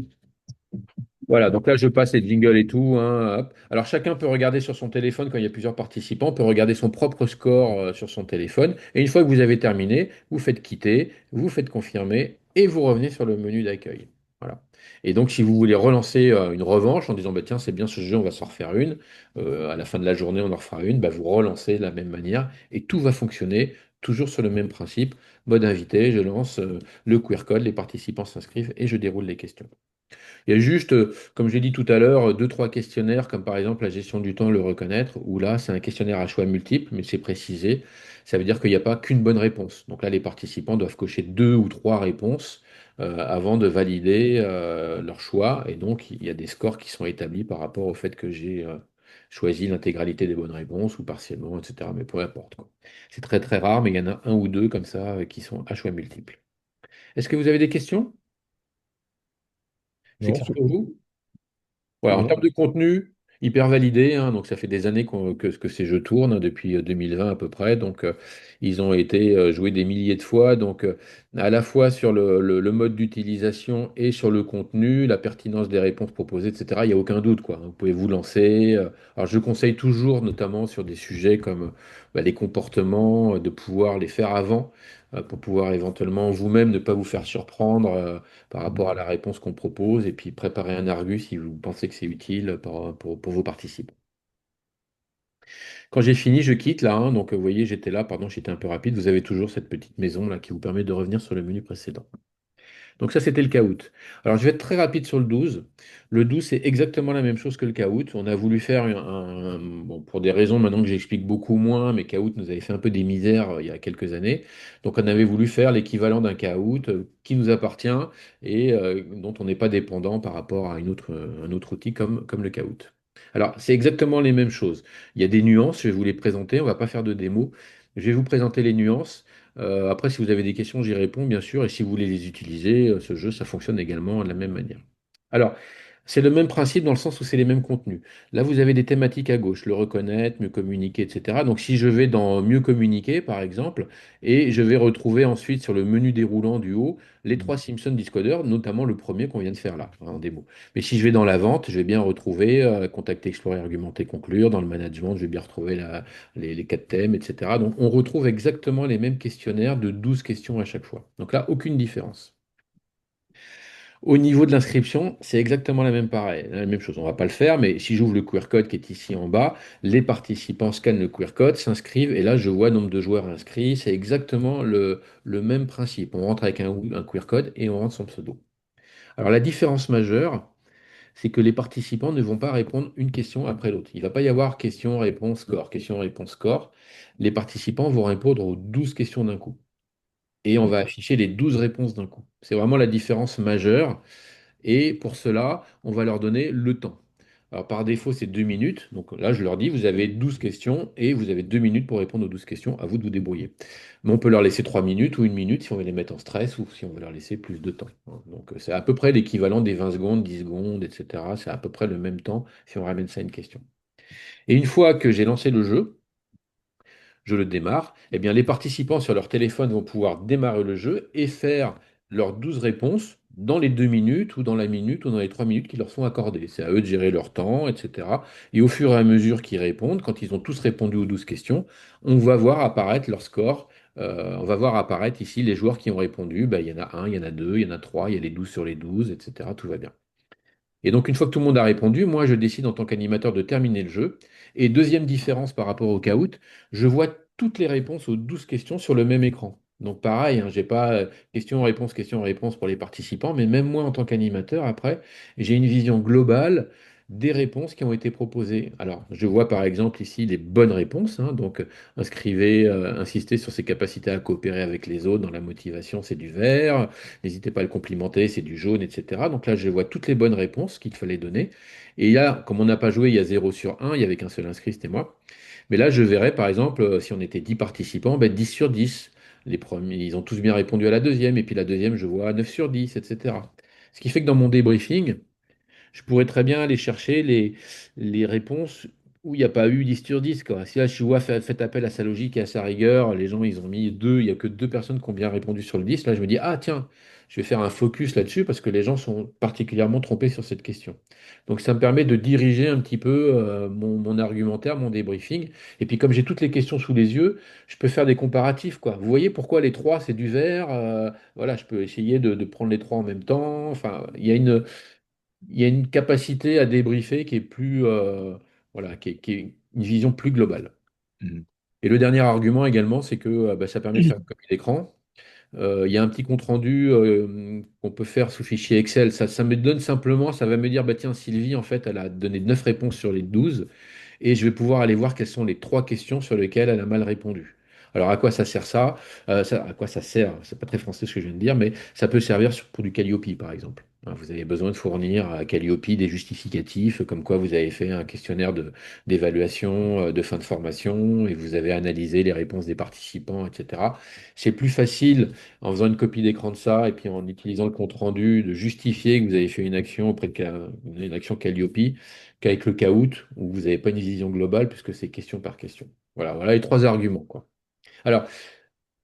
Voilà, donc là je passe les jingles et tout, hein, hop. Alors chacun peut regarder sur son téléphone, quand il y a plusieurs participants, peut regarder son propre score sur son téléphone. Et une fois que vous avez terminé, vous faites quitter, vous faites confirmer et vous revenez sur le menu d'accueil. Voilà. Et donc si vous voulez relancer une revanche en disant bah, tiens c'est bien ce jeu, on va s'en refaire une, à la fin de la journée on en refera une, bah, vous relancez de la même manière et tout va fonctionner toujours sur le même principe. Mode invité, je lance le QR code, les participants s'inscrivent et je déroule les questions. Il y a juste, comme j'ai dit tout à l'heure, deux, trois questionnaires, comme par exemple la gestion du temps, le reconnaître, où là, c'est un questionnaire à choix multiples, mais c'est précisé. Ça veut dire qu'il n'y a pas qu'une bonne réponse. Donc là, les participants doivent cocher deux ou trois réponses avant de valider leur choix. Et donc, il y a des scores qui sont établis par rapport au fait que j'ai choisi l'intégralité des bonnes réponses ou partiellement, etc. Mais peu importe, quoi. C'est très très rare, mais il y en a un ou deux comme ça qui sont à choix multiples. Est-ce que vous avez des questions? C'est Non, clair c'est pour bon. vous? C'est Voilà, en bon. termes de contenu, hyper validé, hein, donc ça fait des années que ces jeux tournent, hein, depuis 2020 à peu près. Donc ils ont été joués des milliers de fois. Donc à la fois sur le mode d'utilisation et sur le contenu, la pertinence des réponses proposées, etc. Il n'y a aucun doute, quoi. Vous pouvez vous lancer. Alors je conseille toujours, notamment sur des sujets comme les comportements, de pouvoir les faire avant, pour pouvoir éventuellement vous-même ne pas vous faire surprendre. Par rapport à la réponse qu'on propose et puis préparer un argus si vous pensez que c'est utile pour vos participants. Quand j'ai fini, je quitte là, hein, donc vous voyez, j'étais là, pardon, j'étais un peu rapide. Vous avez toujours cette petite maison là qui vous permet de revenir sur le menu précédent. Donc ça, c'était le caout. Alors je vais être très rapide sur le 12. Le 12, c'est exactement la même chose que le caout. On a voulu faire bon, pour des raisons maintenant que j'explique beaucoup moins, mais caout nous avait fait un peu des misères il y a quelques années. Donc on avait voulu faire l'équivalent d'un caout qui nous appartient et dont on n'est pas dépendant par rapport à un autre outil comme le caout. Alors c'est exactement les mêmes choses. Il y a des nuances, je vais vous les présenter, on ne va pas faire de démo. Je vais vous présenter les nuances. Après, si vous avez des questions, j'y réponds, bien sûr. Et si vous voulez les utiliser, ce jeu, ça fonctionne également de la même manière. Alors, c'est le même principe dans le sens où c'est les mêmes contenus. Là, vous avez des thématiques à gauche, le reconnaître, mieux communiquer, etc. Donc, si je vais dans mieux communiquer, par exemple, et je vais retrouver ensuite sur le menu déroulant du haut les trois Simpson Discoder, notamment le premier qu'on vient de faire là, en démo. Mais si je vais dans la vente, je vais bien retrouver contacter, explorer, argumenter, conclure. Dans le management, je vais bien retrouver les quatre thèmes, etc. Donc, on retrouve exactement les mêmes questionnaires de 12 questions à chaque fois. Donc là, aucune différence. Au niveau de l'inscription, c'est exactement la même chose. On ne va pas le faire, mais si j'ouvre le QR code qui est ici en bas, les participants scannent le QR code, s'inscrivent, et là, je vois le nombre de joueurs inscrits. C'est exactement le même principe. On rentre avec un QR code et on rentre son pseudo. Alors, la différence majeure, c'est que les participants ne vont pas répondre une question après l'autre. Il ne va pas y avoir question, réponse, score, question, réponse, score. Les participants vont répondre aux 12 questions d'un coup. Et on va afficher les 12 réponses d'un coup. C'est vraiment la différence majeure. Et pour cela, on va leur donner le temps. Alors par défaut, c'est 2 minutes. Donc là, je leur dis, vous avez 12 questions et vous avez 2 minutes pour répondre aux 12 questions. À vous de vous débrouiller. Mais on peut leur laisser 3 minutes ou 1 minute si on veut les mettre en stress ou si on veut leur laisser plus de temps. Donc c'est à peu près l'équivalent des 20 secondes, 10 secondes, etc. C'est à peu près le même temps si on ramène ça à une question. Et une fois que j'ai lancé le jeu, je le démarre, eh bien, les participants sur leur téléphone vont pouvoir démarrer le jeu et faire leurs 12 réponses dans les 2 minutes ou dans la minute ou dans les 3 minutes qui leur sont accordées. C'est à eux de gérer leur temps, etc. Et au fur et à mesure qu'ils répondent, quand ils ont tous répondu aux 12 questions, on va voir apparaître leur score. On va voir apparaître ici les joueurs qui ont répondu. Ben, il y en a un, il y en a deux, il y en a trois, il y a les 12 sur les 12, etc. Tout va bien. Et donc, une fois que tout le monde a répondu, moi, je décide en tant qu'animateur de terminer le jeu. Et deuxième différence par rapport au Kahoot, je vois toutes les réponses aux 12 questions sur le même écran. Donc, pareil, hein, j'ai pas question, réponse pour les participants, mais même moi, en tant qu'animateur, après, j'ai une vision globale des réponses qui ont été proposées. Alors, je vois par exemple ici les bonnes réponses, hein, donc insistez sur ses capacités à coopérer avec les autres, dans la motivation, c'est du vert. N'hésitez pas à le complimenter, c'est du jaune, etc. Donc là, je vois toutes les bonnes réponses qu'il fallait donner. Et il y a, comme on n'a pas joué, il y a 0 sur 1, il n'y avait qu'un seul inscrit, c'était moi. Mais là, je verrais, par exemple, si on était 10 participants, ben, 10 sur 10. Les premiers, ils ont tous bien répondu à la deuxième, et puis la deuxième, je vois 9 sur 10, etc. Ce qui fait que dans mon débriefing, je pourrais très bien aller chercher les réponses où il n'y a pas eu 10 sur 10, quoi. Si là, je vois, faites appel à sa logique et à sa rigueur, les gens, ils ont mis deux, il n'y a que deux personnes qui ont bien répondu sur le 10. Là, je me dis, ah tiens, je vais faire un focus là-dessus parce que les gens sont particulièrement trompés sur cette question. Donc, ça me permet de diriger un petit peu mon argumentaire, mon débriefing. Et puis, comme j'ai toutes les questions sous les yeux, je peux faire des comparatifs, quoi. Vous voyez pourquoi les trois, c'est du vert? Voilà, je peux essayer de prendre les trois en même temps. Enfin, il y a une capacité à débriefer qui est plus, voilà, qui est une vision plus globale. Mhm. Et le dernier argument également, c'est que bah, ça permet de faire une copie d'écran. Il y a un petit compte-rendu qu'on peut faire sous fichier Excel. Ça me donne simplement, ça va me dire, bah tiens, Sylvie, en fait, elle a donné 9 réponses sur les 12 et je vais pouvoir aller voir quelles sont les 3 questions sur lesquelles elle a mal répondu. Alors, à quoi ça sert ça? À quoi ça sert? C'est pas très français ce que je viens de dire, mais ça peut servir pour du Calliope, par exemple. Hein, vous avez besoin de fournir à Calliope des justificatifs, comme quoi vous avez fait un questionnaire d'évaluation de fin de formation et vous avez analysé les réponses des participants, etc. C'est plus facile en faisant une copie d'écran de ça et puis en utilisant le compte-rendu de justifier que vous avez fait une action auprès une action Calliope qu'avec le Kahoot, où vous n'avez pas une vision globale, puisque c'est question par question. Voilà les 3 arguments, quoi. Alors,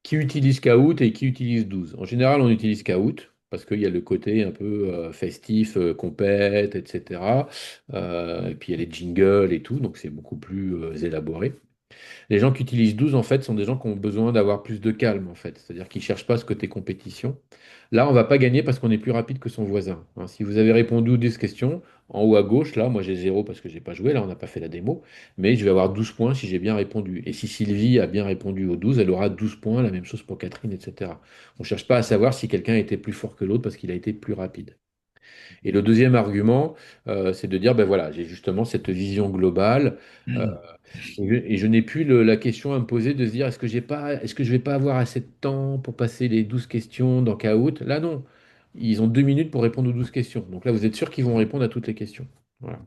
qui utilise Kahoot et qui utilise 12? En général, on utilise Kahoot, parce qu'il y a le côté un peu festif, compète, etc. Et puis il y a les jingles et tout, donc c'est beaucoup plus élaboré. Les gens qui utilisent 12 en fait, sont des gens qui ont besoin d'avoir plus de calme, en fait. C'est-à-dire qu'ils ne cherchent pas ce côté compétition. Là, on ne va pas gagner parce qu'on est plus rapide que son voisin. Hein, si vous avez répondu aux 10 questions, en haut à gauche, là, moi j'ai 0 parce que j'ai pas joué, là, on n'a pas fait la démo, mais je vais avoir 12 points si j'ai bien répondu. Et si Sylvie a bien répondu aux 12, elle aura 12 points, la même chose pour Catherine, etc. On ne cherche pas à savoir si quelqu'un était plus fort que l'autre parce qu'il a été plus rapide. Et le deuxième argument, c'est de dire, ben voilà, j'ai justement cette vision globale. euh, et je n'ai plus la question à me poser de se dire est-ce que je vais pas avoir assez de temps pour passer les 12 questions dans Kahoot? Là, non. Ils ont 2 minutes pour répondre aux 12 questions. Donc là, vous êtes sûr qu'ils vont répondre à toutes les questions. Voilà.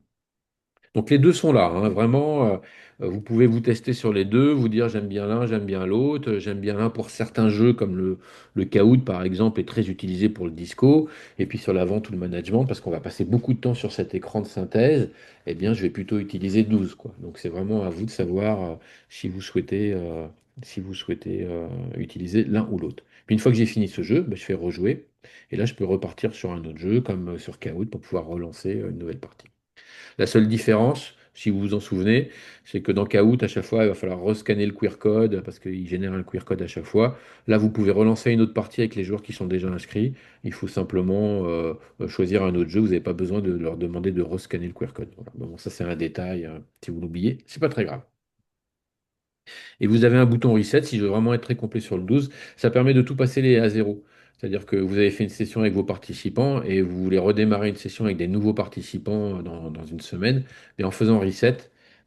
Donc les deux sont là, hein, vraiment. Vous pouvez vous tester sur les deux, vous dire j'aime bien l'un, j'aime bien l'autre. J'aime bien l'un pour certains jeux comme le Kahoot par exemple est très utilisé pour le disco. Et puis sur la vente ou le management, parce qu'on va passer beaucoup de temps sur cet écran de synthèse, eh bien je vais plutôt utiliser 12, quoi. Donc c'est vraiment à vous de savoir si vous souhaitez, utiliser l'un ou l'autre. Puis une fois que j'ai fini ce jeu, ben, je fais rejouer. Et là je peux repartir sur un autre jeu comme sur Kahoot pour pouvoir relancer une nouvelle partie. La seule différence, si vous vous en souvenez, c'est que dans Kahoot, à chaque fois, il va falloir rescanner le QR code parce qu'il génère un QR code à chaque fois. Là, vous pouvez relancer une autre partie avec les joueurs qui sont déjà inscrits. Il faut simplement choisir un autre jeu. Vous n'avez pas besoin de leur demander de rescanner le QR code. Voilà. Bon, ça, c'est un détail. Si vous l'oubliez, c'est pas très grave. Et vous avez un bouton reset, si je veux vraiment être très complet sur le 12, ça permet de tout passer à zéro. C'est-à-dire que vous avez fait une session avec vos participants et vous voulez redémarrer une session avec des nouveaux participants dans une semaine. Mais en faisant reset,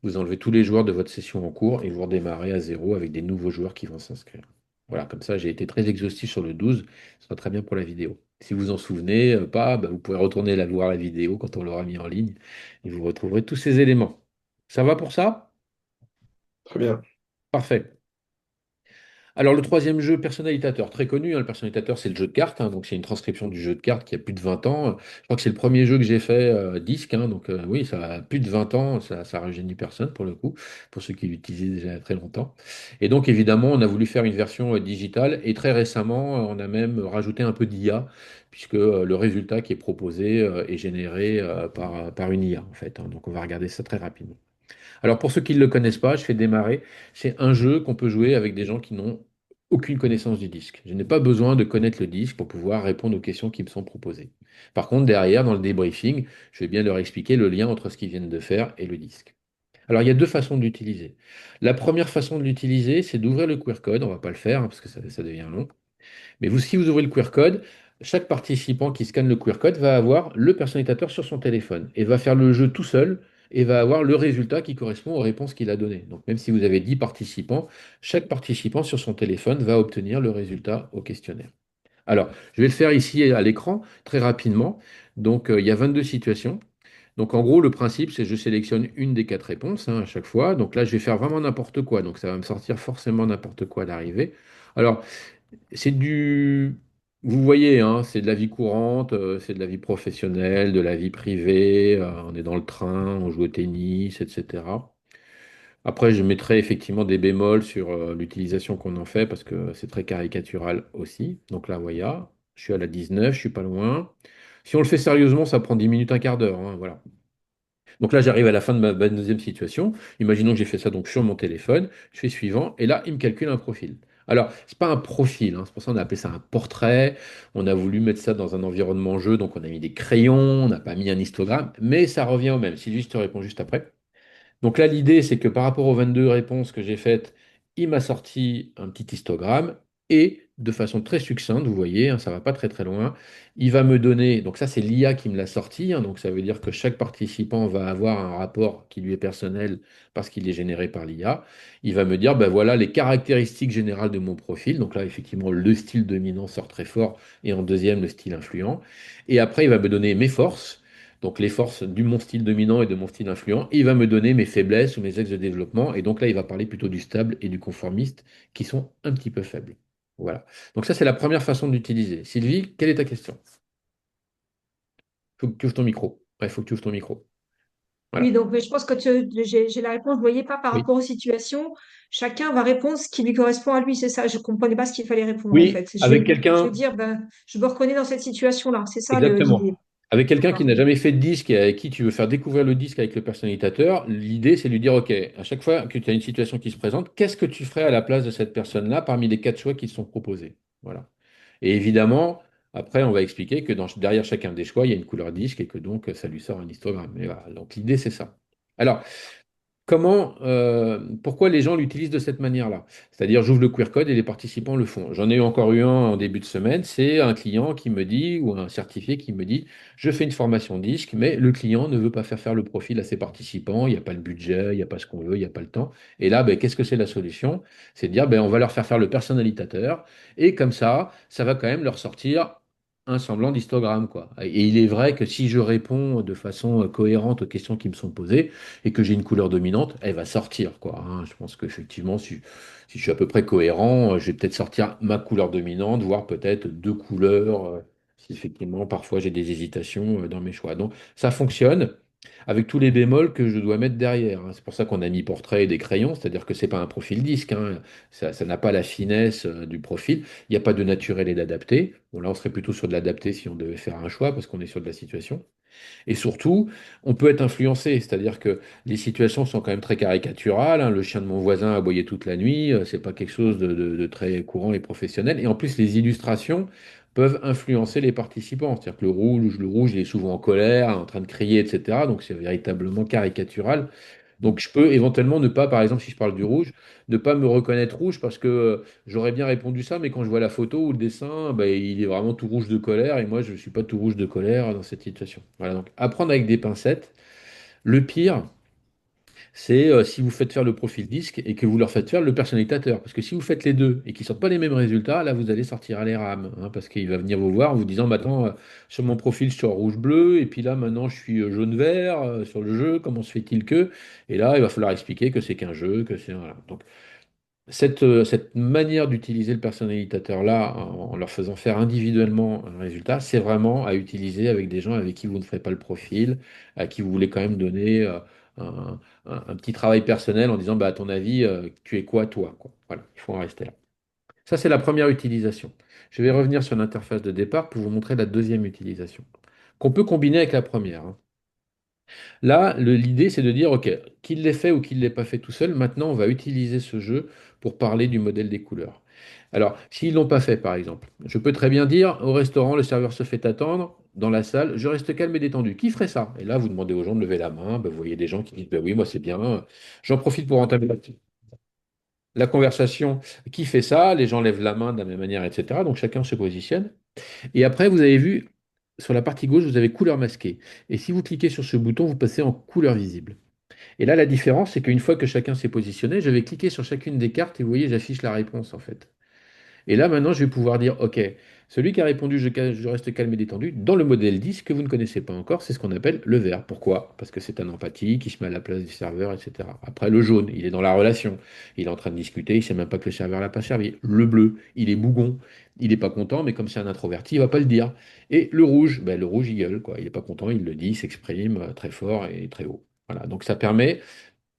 vous enlevez tous les joueurs de votre session en cours et vous redémarrez à zéro avec des nouveaux joueurs qui vont s'inscrire. Voilà, comme ça, j'ai été très exhaustif sur le 12. Ce sera très bien pour la vidéo. Si vous en souvenez pas, bah, vous pouvez retourner voir la vidéo quand on l'aura mis en ligne et vous retrouverez tous ces éléments. Ça va pour ça? Très bien. Parfait. Alors, le troisième jeu, Personnalitateur, très connu, hein. Le Personnalitateur, c'est le jeu de cartes, hein, donc c'est une transcription du jeu de cartes qui a plus de 20 ans. Je crois que c'est le premier jeu que j'ai fait disque, hein, donc oui, ça a plus de 20 ans, ça rajeunit personne pour le coup, pour ceux qui l'utilisaient déjà très longtemps. Et donc, évidemment, on a voulu faire une version digitale, et très récemment, on a même rajouté un peu d'IA, puisque le résultat qui est proposé est généré par une IA, en fait, hein. Donc, on va regarder ça très rapidement. Alors pour ceux qui ne le connaissent pas, je fais démarrer. C'est un jeu qu'on peut jouer avec des gens qui n'ont aucune connaissance du disque. Je n'ai pas besoin de connaître le disque pour pouvoir répondre aux questions qui me sont proposées. Par contre, derrière, dans le débriefing, je vais bien leur expliquer le lien entre ce qu'ils viennent de faire et le disque. Alors, il y a deux façons de l'utiliser. La première façon de l'utiliser, c'est d'ouvrir le QR code. On ne va pas le faire hein, parce que ça devient long. Mais vous, si vous ouvrez le QR code, chaque participant qui scanne le QR code va avoir le personnalisateur sur son téléphone et va faire le jeu tout seul et va avoir le résultat qui correspond aux réponses qu'il a données. Donc même si vous avez 10 participants, chaque participant sur son téléphone va obtenir le résultat au questionnaire. Alors, je vais le faire ici à l'écran très rapidement. Donc, il y a 22 situations. Donc, en gros, le principe, c'est que je sélectionne une des 4 réponses hein, à chaque fois. Donc là, je vais faire vraiment n'importe quoi. Donc, ça va me sortir forcément n'importe quoi à l'arrivée. Alors, c'est du... Vous voyez, hein, c'est de la vie courante, c'est de la vie professionnelle, de la vie privée, on est dans le train, on joue au tennis, etc. Après, je mettrai effectivement des bémols sur l'utilisation qu'on en fait parce que c'est très caricatural aussi. Donc là, voilà, je suis à la 19, je suis pas loin. Si on le fait sérieusement, ça prend 10 minutes, un quart d'heure, hein, voilà. Donc là, j'arrive à la fin de ma deuxième situation. Imaginons que j'ai fait ça donc sur mon téléphone. Je fais suivant et là, il me calcule un profil. Alors, c'est pas un profil, hein, c'est pour ça qu'on a appelé ça un portrait. On a voulu mettre ça dans un environnement jeu, donc on a mis des crayons, on n'a pas mis un histogramme, mais ça revient au même. Sylvie, je te réponds juste après. Donc là, l'idée, c'est que par rapport aux 22 réponses que j'ai faites, il m'a sorti un petit histogramme et de façon très succincte, vous voyez, hein, ça va pas très très loin. Il va me donner, donc ça c'est l'IA qui me l'a sorti, hein, donc ça veut dire que chaque participant va avoir un rapport qui lui est personnel parce qu'il est généré par l'IA. Il va me dire, ben voilà les caractéristiques générales de mon profil. Donc là, effectivement, le style dominant sort très fort et en deuxième, le style influent. Et après, il va me donner mes forces. Donc les forces de mon style dominant et de mon style influent, et il va me donner mes faiblesses ou mes axes de développement, et donc là il va parler plutôt du stable et du conformiste qui sont un petit peu faibles. Voilà. Donc ça, c'est la première façon d'utiliser. Sylvie, quelle est ta question? Il faut que tu ouvres ton micro. Il faut que tu ouvres ton micro. Oui, Voilà. donc mais je pense que j'ai la réponse. Vous voyez pas par Oui. rapport aux situations. Chacun va répondre ce qui lui correspond à lui. C'est ça. Je comprenais pas ce qu'il fallait répondre en Oui, fait. avec Je vais quelqu'un, dire, ben, je me reconnais dans cette situation-là. C'est ça exactement. l'idée. Avec quelqu'un qui D'accord. n'a jamais fait de disque et avec qui tu veux faire découvrir le disque avec le personnalisateur, l'idée, c'est de lui dire, OK, à chaque fois que tu as une situation qui se présente, qu'est-ce que tu ferais à la place de cette personne-là parmi les quatre choix qui te sont proposés? Voilà. Et évidemment, après, on va expliquer que derrière chacun des choix, il y a une couleur disque et que donc ça lui sort un histogramme. Et voilà. Donc l'idée, c'est ça. Alors, pourquoi les gens l'utilisent de cette manière-là? C'est-à-dire, j'ouvre le QR code et les participants le font. J'en ai eu encore eu un en début de semaine. C'est un client qui me dit, ou un certifié qui me dit, je fais une formation disque, mais le client ne veut pas faire le profil à ses participants. Il n'y a pas le budget, il n'y a pas ce qu'on veut, il n'y a pas le temps. Et là, ben, qu'est-ce que c'est la solution? C'est de dire, ben, on va leur faire le personnalisateur. Et comme ça va quand même leur sortir un semblant d'histogramme, quoi. Et il est vrai que si je réponds de façon cohérente aux questions qui me sont posées, et que j'ai une couleur dominante, elle va sortir, quoi, hein. Je pense qu'effectivement, si je suis à peu près cohérent, je vais peut-être sortir ma couleur dominante, voire peut-être deux couleurs, si effectivement, parfois j'ai des hésitations dans mes choix. Donc, ça fonctionne avec tous les bémols que je dois mettre derrière, hein. C'est pour ça qu'on a mis portrait et des crayons, c'est-à-dire que c'est pas un profil disque, hein. Ça n'a pas la finesse du profil. Il n'y a pas de naturel et d'adapté. Bon, là, on serait plutôt sur de l'adapté si on devait faire un choix, parce qu'on est sur de la situation. Et surtout, on peut être influencé, c'est-à-dire que les situations sont quand même très caricaturales, hein. Le chien de mon voisin a aboyé toute la nuit, c'est pas quelque chose de très courant et professionnel. Et en plus, les illustrations peuvent influencer les participants. C'est-à-dire que le rouge, il est souvent en colère, en train de crier, etc. Donc c'est véritablement caricatural. Donc je peux éventuellement ne pas, par exemple, si je parle du rouge, ne pas me reconnaître rouge parce que j'aurais bien répondu ça, mais quand je vois la photo ou le dessin, bah, il est vraiment tout rouge de colère et moi je ne suis pas tout rouge de colère dans cette situation. Voilà, donc apprendre avec des pincettes. Le pire, c'est si vous faites faire le profil disque et que vous leur faites faire le personnalisateur. Parce que si vous faites les deux et qu'ils ne sortent pas les mêmes résultats, là vous allez sortir à les rames, hein, parce qu'il va venir vous voir en vous disant, bah, attends, sur mon profil je suis en rouge-bleu, et puis là maintenant je suis jaune-vert sur le jeu, comment se fait-il que? Et là il va falloir expliquer que c'est qu'un jeu, que c'est... Voilà. Donc cette manière d'utiliser le personnalisateur-là en leur faisant faire individuellement un résultat, c'est vraiment à utiliser avec des gens avec qui vous ne ferez pas le profil, à qui vous voulez quand même donner un, un petit travail personnel en disant, bah, à ton avis, tu es quoi toi, quoi. Voilà, il faut en rester là. Ça, c'est la première utilisation. Je vais revenir sur l'interface de départ pour vous montrer la deuxième utilisation, qu'on peut combiner avec la première, hein. Là, l'idée, c'est de dire, OK, qu'il l'ait fait ou qu'il ne l'ait pas fait tout seul, maintenant, on va utiliser ce jeu pour parler du modèle des couleurs. Alors, s'ils ne l'ont pas fait, par exemple, je peux très bien dire, au restaurant, le serveur se fait attendre, dans la salle, je reste calme et détendu. Qui ferait ça? Et là, vous demandez aux gens de lever la main, ben, vous voyez des gens qui disent, ben oui, moi, c'est bien. J'en profite pour entamer la conversation. Qui fait ça? Les gens lèvent la main de la même manière, etc. Donc, chacun se positionne. Et après, vous avez vu, sur la partie gauche, vous avez couleur masquée. Et si vous cliquez sur ce bouton, vous passez en couleur visible. Et là, la différence, c'est qu'une fois que chacun s'est positionné, je vais cliquer sur chacune des cartes et vous voyez, j'affiche la réponse en fait. Et là, maintenant, je vais pouvoir dire, OK, celui qui a répondu je reste calme et détendu, dans le modèle 10 que vous ne connaissez pas encore, c'est ce qu'on appelle le vert. Pourquoi? Parce que c'est un empathique, qui se met à la place du serveur, etc. Après, le jaune, il est dans la relation. Il est en train de discuter, il ne sait même pas que le serveur l'a pas servi. Le bleu, il est bougon. Il n'est pas content, mais comme c'est un introverti, il va pas le dire. Et le rouge, ben, le rouge, il gueule, quoi. Il n'est pas content, il le dit, il s'exprime très fort et très haut. Voilà, donc ça permet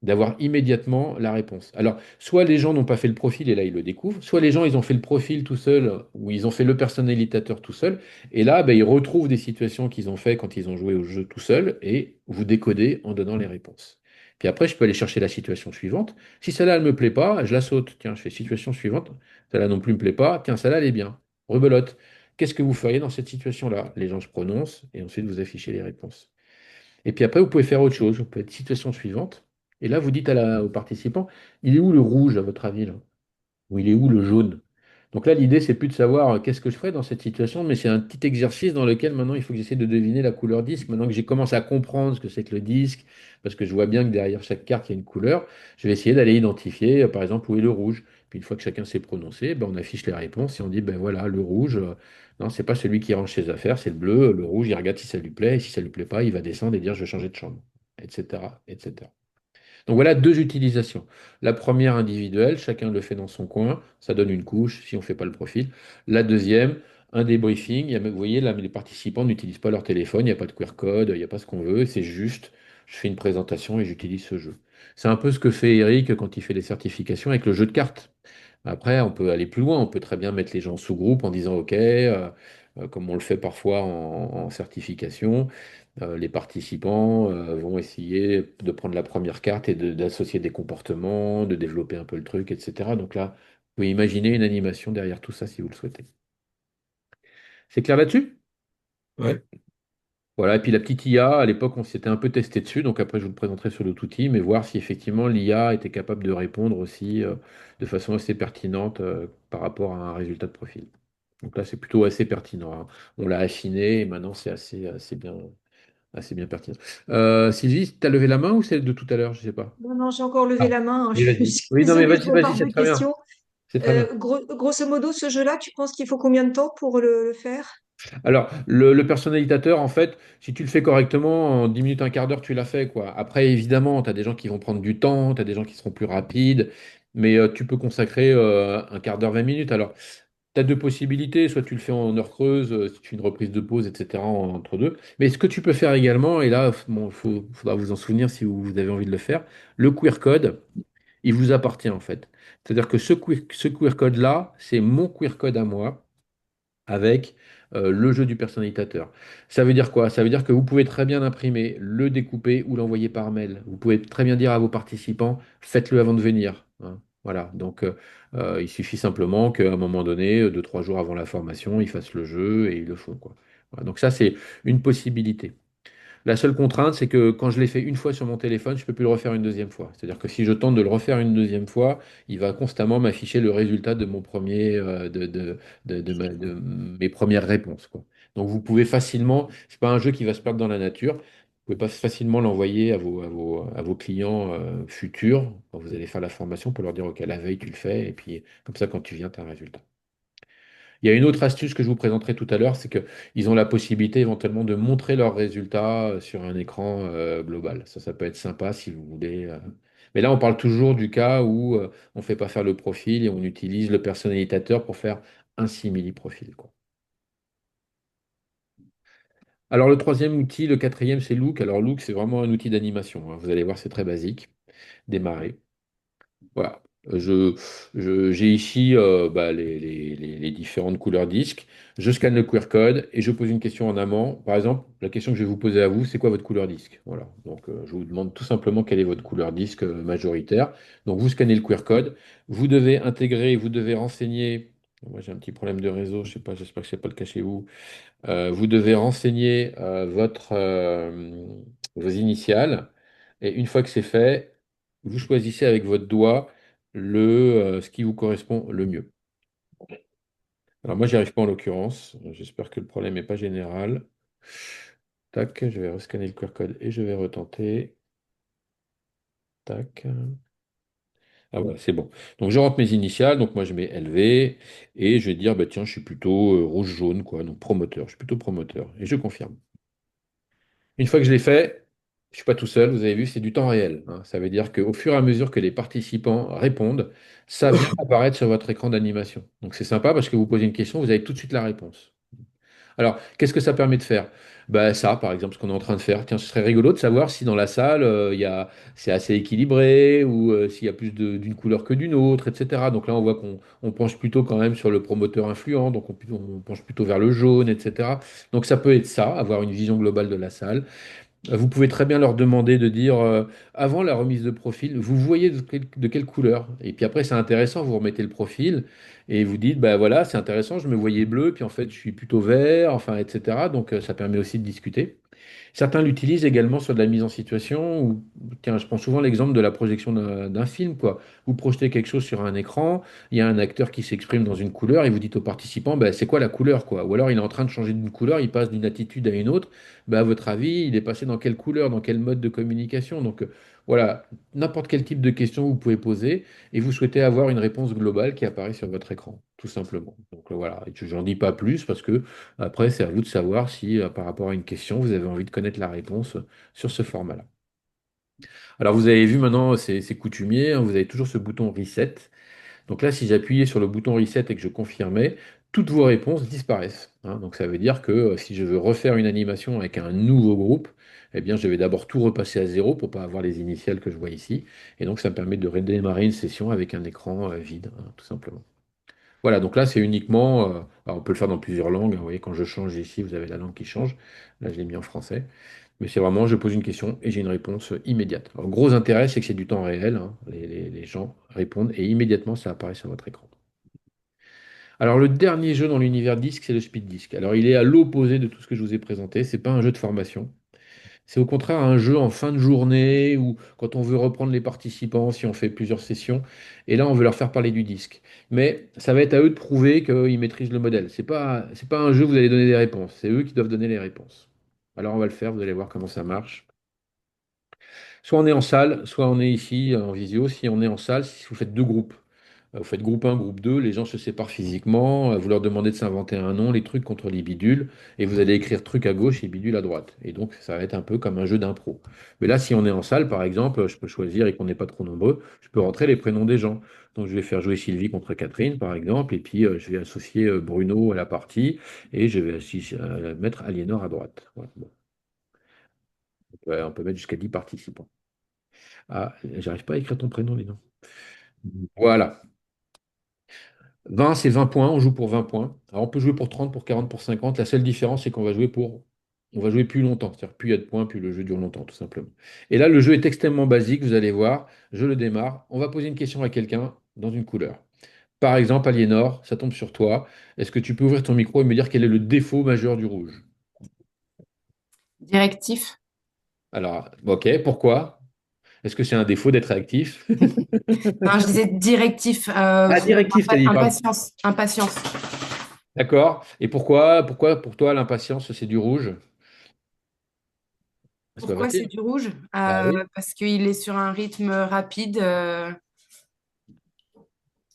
d'avoir immédiatement la réponse. Alors, soit les gens n'ont pas fait le profil et là ils le découvrent, soit les gens ils ont fait le profil tout seul ou ils ont fait le personnalisateur tout seul et là ben, ils retrouvent des situations qu'ils ont fait quand ils ont joué au jeu tout seul et vous décodez en donnant les réponses. Puis après, je peux aller chercher la situation suivante. Si celle-là, elle me plaît pas, je la saute. Tiens, je fais situation suivante. Celle-là non plus me plaît pas. Tiens, celle-là, elle est bien. Rebelote. Qu'est-ce que vous feriez dans cette situation-là? Les gens se prononcent et ensuite vous affichez les réponses. Et puis après, vous pouvez faire autre chose. Vous pouvez être situation suivante. Et là, vous dites aux participants, il est où le rouge à votre avis là? Ou il est où le jaune? Donc là, l'idée, c'est plus de savoir qu'est-ce que je ferais dans cette situation, mais c'est un petit exercice dans lequel maintenant il faut que j'essaie de deviner la couleur disque. Maintenant que j'ai commencé à comprendre ce que c'est que le disque, parce que je vois bien que derrière chaque carte, il y a une couleur, je vais essayer d'aller identifier, par exemple, où est le rouge. Puis une fois que chacun s'est prononcé, ben, on affiche les réponses et on dit, ben voilà, le rouge, non, c'est pas celui qui range ses affaires, c'est le bleu. Le rouge, il regarde si ça lui plaît, et si ça lui plaît pas, il va descendre et dire, je vais changer de chambre, etc., etc. Donc voilà deux utilisations. La première individuelle, chacun le fait dans son coin, ça donne une couche si on ne fait pas le profil. La deuxième, un débriefing. Vous voyez, là, les participants n'utilisent pas leur téléphone, il n'y a pas de QR code, il n'y a pas ce qu'on veut, c'est juste, je fais une présentation et j'utilise ce jeu. C'est un peu ce que fait Eric quand il fait les certifications avec le jeu de cartes. Après, on peut aller plus loin, on peut très bien mettre les gens sous groupe en disant OK, comme on le fait parfois en certification. Les participants vont essayer de prendre la première carte et d'associer des comportements, de développer un peu le truc, etc. Donc là, vous pouvez imaginer une animation derrière tout ça si vous le souhaitez. C'est clair là-dessus? Ouais. Voilà, et puis la petite IA, à l'époque, on s'était un peu testé dessus, donc après je vous le présenterai sur d'autres outils, mais voir si effectivement l'IA était capable de répondre aussi de façon assez pertinente par rapport à un résultat de profil. Donc là, c'est plutôt assez pertinent, hein. On l'a affiné et maintenant c'est assez bien pertinent. Sylvie, tu as levé la main ou c'est de tout à l'heure? Je sais pas. Non, non, j'ai encore levé Ah, la main, hein. oui, Je vas-y. suis Oui, non, mais désolée, vas-y, trop vas-y, par c'est deux très bien. questions. C'est très bien. Grosso modo, ce jeu-là, tu penses qu'il faut combien de temps pour le faire? Alors, le personnalisateur, en fait, si tu le fais correctement, en 10 minutes, un quart d'heure, tu l'as fait, quoi. Après, évidemment, tu as des gens qui vont prendre du temps, tu as des gens qui seront plus rapides, mais tu peux consacrer un quart d'heure, 20 minutes. Alors, tu as deux possibilités, soit tu le fais en heure creuse, si tu fais une reprise de pause, etc., entre deux. Mais ce que tu peux faire également, et là, bon, faudra vous en souvenir si vous avez envie de le faire, le QR code, il vous appartient, en fait. C'est-à-dire que ce QR code-là, c'est mon QR code à moi avec le jeu du personnalisateur. Ça veut dire quoi? Ça veut dire que vous pouvez très bien l'imprimer, le découper ou l'envoyer par mail. Vous pouvez très bien dire à vos participants, faites-le avant de venir, hein. Voilà, donc il suffit simplement qu'à un moment donné, 2, 3 jours avant la formation, ils fassent le jeu et ils le font, quoi. Voilà, donc ça, c'est une possibilité. La seule contrainte, c'est que quand je l'ai fait une fois sur mon téléphone, je ne peux plus le refaire une deuxième fois. C'est-à-dire que si je tente de le refaire une deuxième fois, il va constamment m'afficher le résultat de mon premier, de mes premières réponses, quoi. Donc vous pouvez facilement, c'est pas un jeu qui va se perdre dans la nature. Vous pouvez pas facilement l'envoyer à vos clients futurs quand vous allez faire la formation pour leur dire, OK, la veille, tu le fais, et puis comme ça, quand tu viens, tu as un résultat. Il y a une autre astuce que je vous présenterai tout à l'heure, c'est qu'ils ont la possibilité éventuellement de montrer leurs résultats sur un écran global. Ça peut être sympa si vous voulez. Mais là, on parle toujours du cas où on ne fait pas faire le profil et on utilise le personnalisateur pour faire un simili-profil, quoi. Alors le troisième outil, le quatrième, c'est Look. Alors Look, c'est vraiment un outil d'animation, hein. Vous allez voir, c'est très basique. Démarrer. Voilà. J'ai ici bah, les différentes couleurs disques. Je scanne le QR code et je pose une question en amont. Par exemple, la question que je vais vous poser à vous, c'est quoi votre couleur disque? Voilà. Donc, je vous demande tout simplement quelle est votre couleur disque majoritaire. Donc, vous scannez le QR code. Vous devez intégrer, vous devez renseigner. Moi, j'ai un petit problème de réseau. Je sais pas, j'espère que c'est pas le cas chez vous. Vous devez renseigner vos initiales. Et une fois que c'est fait, vous choisissez avec votre doigt ce qui vous correspond le mieux. Alors moi, j'y arrive pas en l'occurrence. J'espère que le problème n'est pas général. Tac, je vais rescanner le QR code et je vais retenter. Tac. Ah voilà, c'est bon. Donc je rentre mes initiales, donc moi je mets LV et je vais dire, bah, tiens, je suis plutôt rouge-jaune, quoi, donc promoteur, je suis plutôt promoteur. Et je confirme. Une fois que je l'ai fait, je ne suis pas tout seul, vous avez vu, c'est du temps réel, hein. Ça veut dire qu'au fur et à mesure que les participants répondent, ça vient apparaître sur votre écran d'animation. Donc c'est sympa parce que vous posez une question, vous avez tout de suite la réponse. Alors, qu'est-ce que ça permet de faire? Bah, ça, par exemple, ce qu'on est en train de faire. Tiens, ce serait rigolo de savoir si dans la salle, c'est assez équilibré ou s'il y a plus d'une couleur que d'une autre, etc. Donc là, on voit qu'on penche plutôt quand même sur le promoteur influent, donc on penche plutôt vers le jaune, etc. Donc ça peut être ça, avoir une vision globale de la salle. Vous pouvez très bien leur demander de dire, avant la remise de profil, vous voyez de quelle couleur? Et puis après, c'est intéressant, vous remettez le profil et vous dites, bah voilà, c'est intéressant, je me voyais bleu, puis en fait, je suis plutôt vert, enfin, etc. Donc, ça permet aussi de discuter. Certains l'utilisent également sur de la mise en situation, ou, tiens, je prends souvent l'exemple de la projection d'un film, quoi. Vous projetez quelque chose sur un écran, il y a un acteur qui s'exprime dans une couleur, et vous dites aux participants, bah, c'est quoi la couleur, quoi? Ou alors il est en train de changer d'une couleur, il passe d'une attitude à une autre, bah, à votre avis, il est passé dans quelle couleur, dans quel mode de communication? Donc voilà, n'importe quel type de question vous pouvez poser, et vous souhaitez avoir une réponse globale qui apparaît sur votre écran, tout simplement. Donc voilà, et je n'en dis pas plus parce que après, c'est à vous de savoir si, par rapport à une question, vous avez envie de connaître la réponse sur ce format-là. Alors, vous avez vu maintenant, c'est coutumier, hein, vous avez toujours ce bouton Reset. Donc là, si j'appuyais sur le bouton Reset et que je confirmais, toutes vos réponses disparaissent, hein. Donc ça veut dire que si je veux refaire une animation avec un nouveau groupe, eh bien, je vais d'abord tout repasser à zéro pour pas avoir les initiales que je vois ici. Et donc, ça me permet de redémarrer une session avec un écran vide, hein, tout simplement. Voilà, donc là, c'est uniquement. Alors, on peut le faire dans plusieurs langues, hein. Vous voyez, quand je change ici, vous avez la langue qui change. Là, je l'ai mis en français. Mais c'est vraiment, je pose une question et j'ai une réponse immédiate. Alors, gros intérêt, c'est que c'est du temps réel, hein. Les gens répondent et immédiatement, ça apparaît sur votre écran. Alors, le dernier jeu dans l'univers disque, c'est le Speed Disc. Alors, il est à l'opposé de tout ce que je vous ai présenté. C'est pas un jeu de formation. C'est au contraire un jeu en fin de journée ou quand on veut reprendre les participants, si on fait plusieurs sessions, et là on veut leur faire parler du disque. Mais ça va être à eux de prouver qu'ils maîtrisent le modèle. C'est pas un jeu où vous allez donner des réponses, c'est eux qui doivent donner les réponses. Alors on va le faire, vous allez voir comment ça marche. Soit on est en salle, soit on est ici en visio. Si on est en salle, si vous faites deux groupes. Vous faites groupe un, groupe 2. Les gens se séparent physiquement, vous leur demandez de s'inventer un nom, les trucs contre les bidules, et vous allez écrire truc à gauche et bidule à droite. Et donc ça va être un peu comme un jeu d'impro. Mais là, si on est en salle, par exemple, je peux choisir et qu'on n'est pas trop nombreux, je peux rentrer les prénoms des gens. Donc je vais faire jouer Sylvie contre Catherine, par exemple, et puis je vais associer Bruno à la partie, et je vais mettre Aliénor à droite. Voilà. Bon. On peut mettre jusqu'à 10 participants. Ah, j'arrive pas à écrire ton prénom, dis donc. Voilà. 20, c'est 20 points, on joue pour 20 points. Alors on peut jouer pour 30, pour 40, pour 50. La seule différence, c'est qu'on va jouer pour. On va jouer plus longtemps. C'est-à-dire plus il y a de points, plus le jeu dure longtemps, tout simplement. Et là, le jeu est extrêmement basique, vous allez voir. Je le démarre. On va poser une question à quelqu'un dans une couleur. Par exemple, Aliénor, ça tombe sur toi. Est-ce que tu peux ouvrir ton micro et me dire quel est le défaut majeur du rouge? Directif. Alors, ok, pourquoi? Est-ce que c'est un défaut d'être réactif? Non, je disais directif. Ah, directif, t'as dit, pardon. Impatience. Impatience. D'accord. Et pourquoi pour toi l'impatience, c'est du rouge? C'est pas Pourquoi c'est facile. du rouge? Bah oui. Parce qu'il est sur un rythme rapide.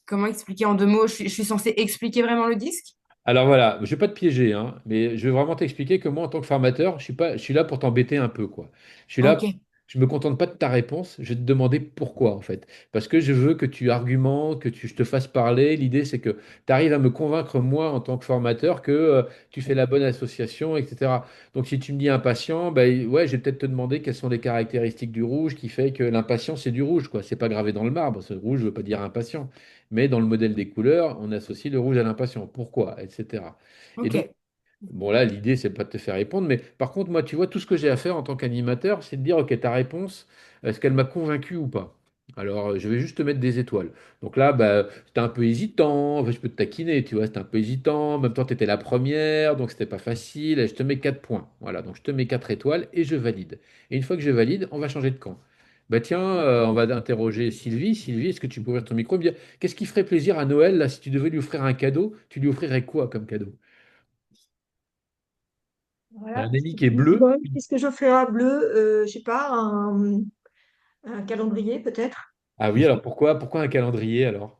Comment expliquer en deux mots? Je suis censée expliquer vraiment le disque? Alors voilà, je ne vais pas te piéger, hein, mais je vais vraiment t'expliquer que moi, en tant que formateur, je suis là pour t'embêter un peu, quoi. Je suis là, Ok, je me contente pas de ta réponse, je vais te demander pourquoi, en fait. Parce que je veux que tu argumentes, je te fasses parler. L'idée, c'est que tu arrives à me convaincre, moi, en tant que formateur, que tu fais la bonne association, etc. Donc, si tu me dis impatient, ben, ouais, je vais peut-être te demander quelles sont les caractéristiques du rouge qui fait que l'impatience, c'est du rouge, quoi. C'est pas gravé dans le marbre. Ce rouge ne veut pas dire impatient. Mais dans le modèle des couleurs, on associe le rouge à l'impatience. Pourquoi? Etc. Et donc, ok, bon là, l'idée, c'est pas de te faire répondre, mais par contre, moi, tu vois, tout ce que j'ai à faire en tant qu'animateur, c'est de dire, OK, ta réponse, est-ce qu'elle m'a convaincu ou pas? Alors, je vais juste te mettre des étoiles. Donc là, bah, c'était un peu hésitant. Enfin, je peux te taquiner, tu vois, c'était un peu hésitant. En même temps, tu étais la première, donc c'était pas facile. Et je te mets 4 points. Voilà, donc je te mets 4 étoiles et je valide. Et une fois que je valide, on va changer de camp. Bah tiens, on va interroger Sylvie. Sylvie, est-ce que tu peux ouvrir ton micro et me dire qu'est-ce qui ferait plaisir à Noël, là, si tu devais lui offrir un cadeau, tu lui offrirais quoi comme cadeau? Un Voilà, ami c'est qui est une bleu. bonne. Qu'est-ce que je ferai à bleu? Je sais pas, un calendrier peut-être. Ah oui, alors pourquoi un calendrier alors?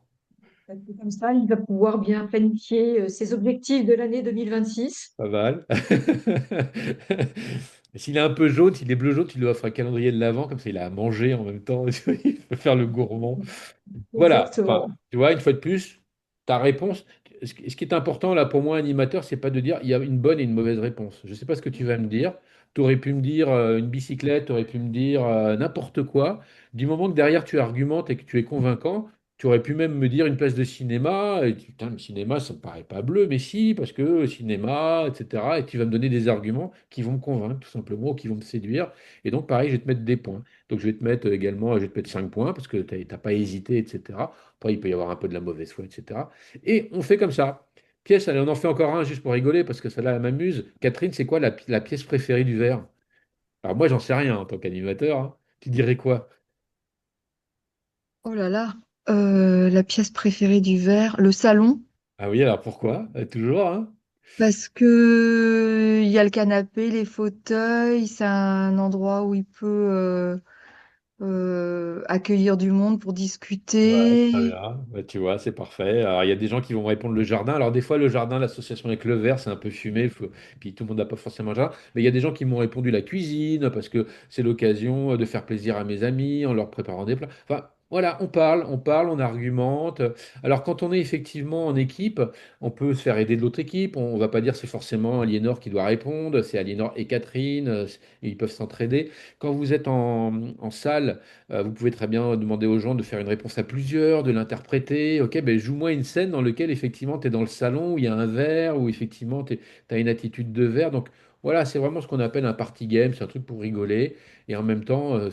Parce que comme ça, il va pouvoir bien planifier ses objectifs de l'année 2026. Pas mal. S'il est un peu jaune, s'il est bleu-jaune, tu lui offres un calendrier de l'avant, comme ça il a à manger en même temps. Il peut faire le gourmand. Voilà. Enfin, Exactement. tu vois, une fois de plus, ta réponse. Ce qui est important là pour moi, animateur, c'est pas de dire il y a une bonne et une mauvaise réponse. Je sais pas ce que tu vas me dire. Tu aurais pu me dire une bicyclette, tu aurais pu me dire n'importe quoi. Du moment que derrière tu argumentes et que tu es convaincant, tu aurais pu même me dire une place de cinéma. Et putain, le cinéma, ça me paraît pas bleu, mais si, parce que cinéma, etc. Et tu vas me donner des arguments qui vont me convaincre, tout simplement, ou qui vont me séduire. Et donc, pareil, je vais te mettre des points. Donc je vais te mettre également, je vais te mettre 5 points parce que tu n'as pas hésité, etc. Après, il peut y avoir un peu de la mauvaise foi, etc. Et on fait comme ça. Pièce, allez, on en fait encore un juste pour rigoler parce que ça là, elle m'amuse. Catherine, c'est quoi la pièce préférée du verre? Alors moi, j'en sais rien en tant qu'animateur, hein. Tu dirais quoi? Oh là là, la pièce préférée du verre, le salon, Ah oui, alors pourquoi? Toujours, hein? parce que il y a le canapé, les fauteuils, c'est un endroit où il peut accueillir du monde pour Ouais, très discuter. bien. Bah, tu vois, c'est parfait. Alors, il y a des gens qui vont répondre le jardin. Alors, des fois, le jardin, l'association avec le verre, c'est un peu fumé. Puis tout le monde n'a pas forcément un jardin. Mais il y a des gens qui m'ont répondu la cuisine parce que c'est l'occasion de faire plaisir à mes amis en leur préparant des plats. Enfin, voilà, on argumente. Alors, quand on est effectivement en équipe, on peut se faire aider de l'autre équipe. On ne va pas dire c'est forcément Aliénor qui doit répondre. C'est Aliénor et Catherine. Ils peuvent s'entraider. Quand vous êtes en salle, vous pouvez très bien demander aux gens de faire une réponse à plusieurs, de l'interpréter. Ok, ben joue-moi une scène dans laquelle effectivement tu es dans le salon où il y a un verre, où effectivement tu as une attitude de verre. Donc voilà, c'est vraiment ce qu'on appelle un party game, c'est un truc pour rigoler. Et en même temps,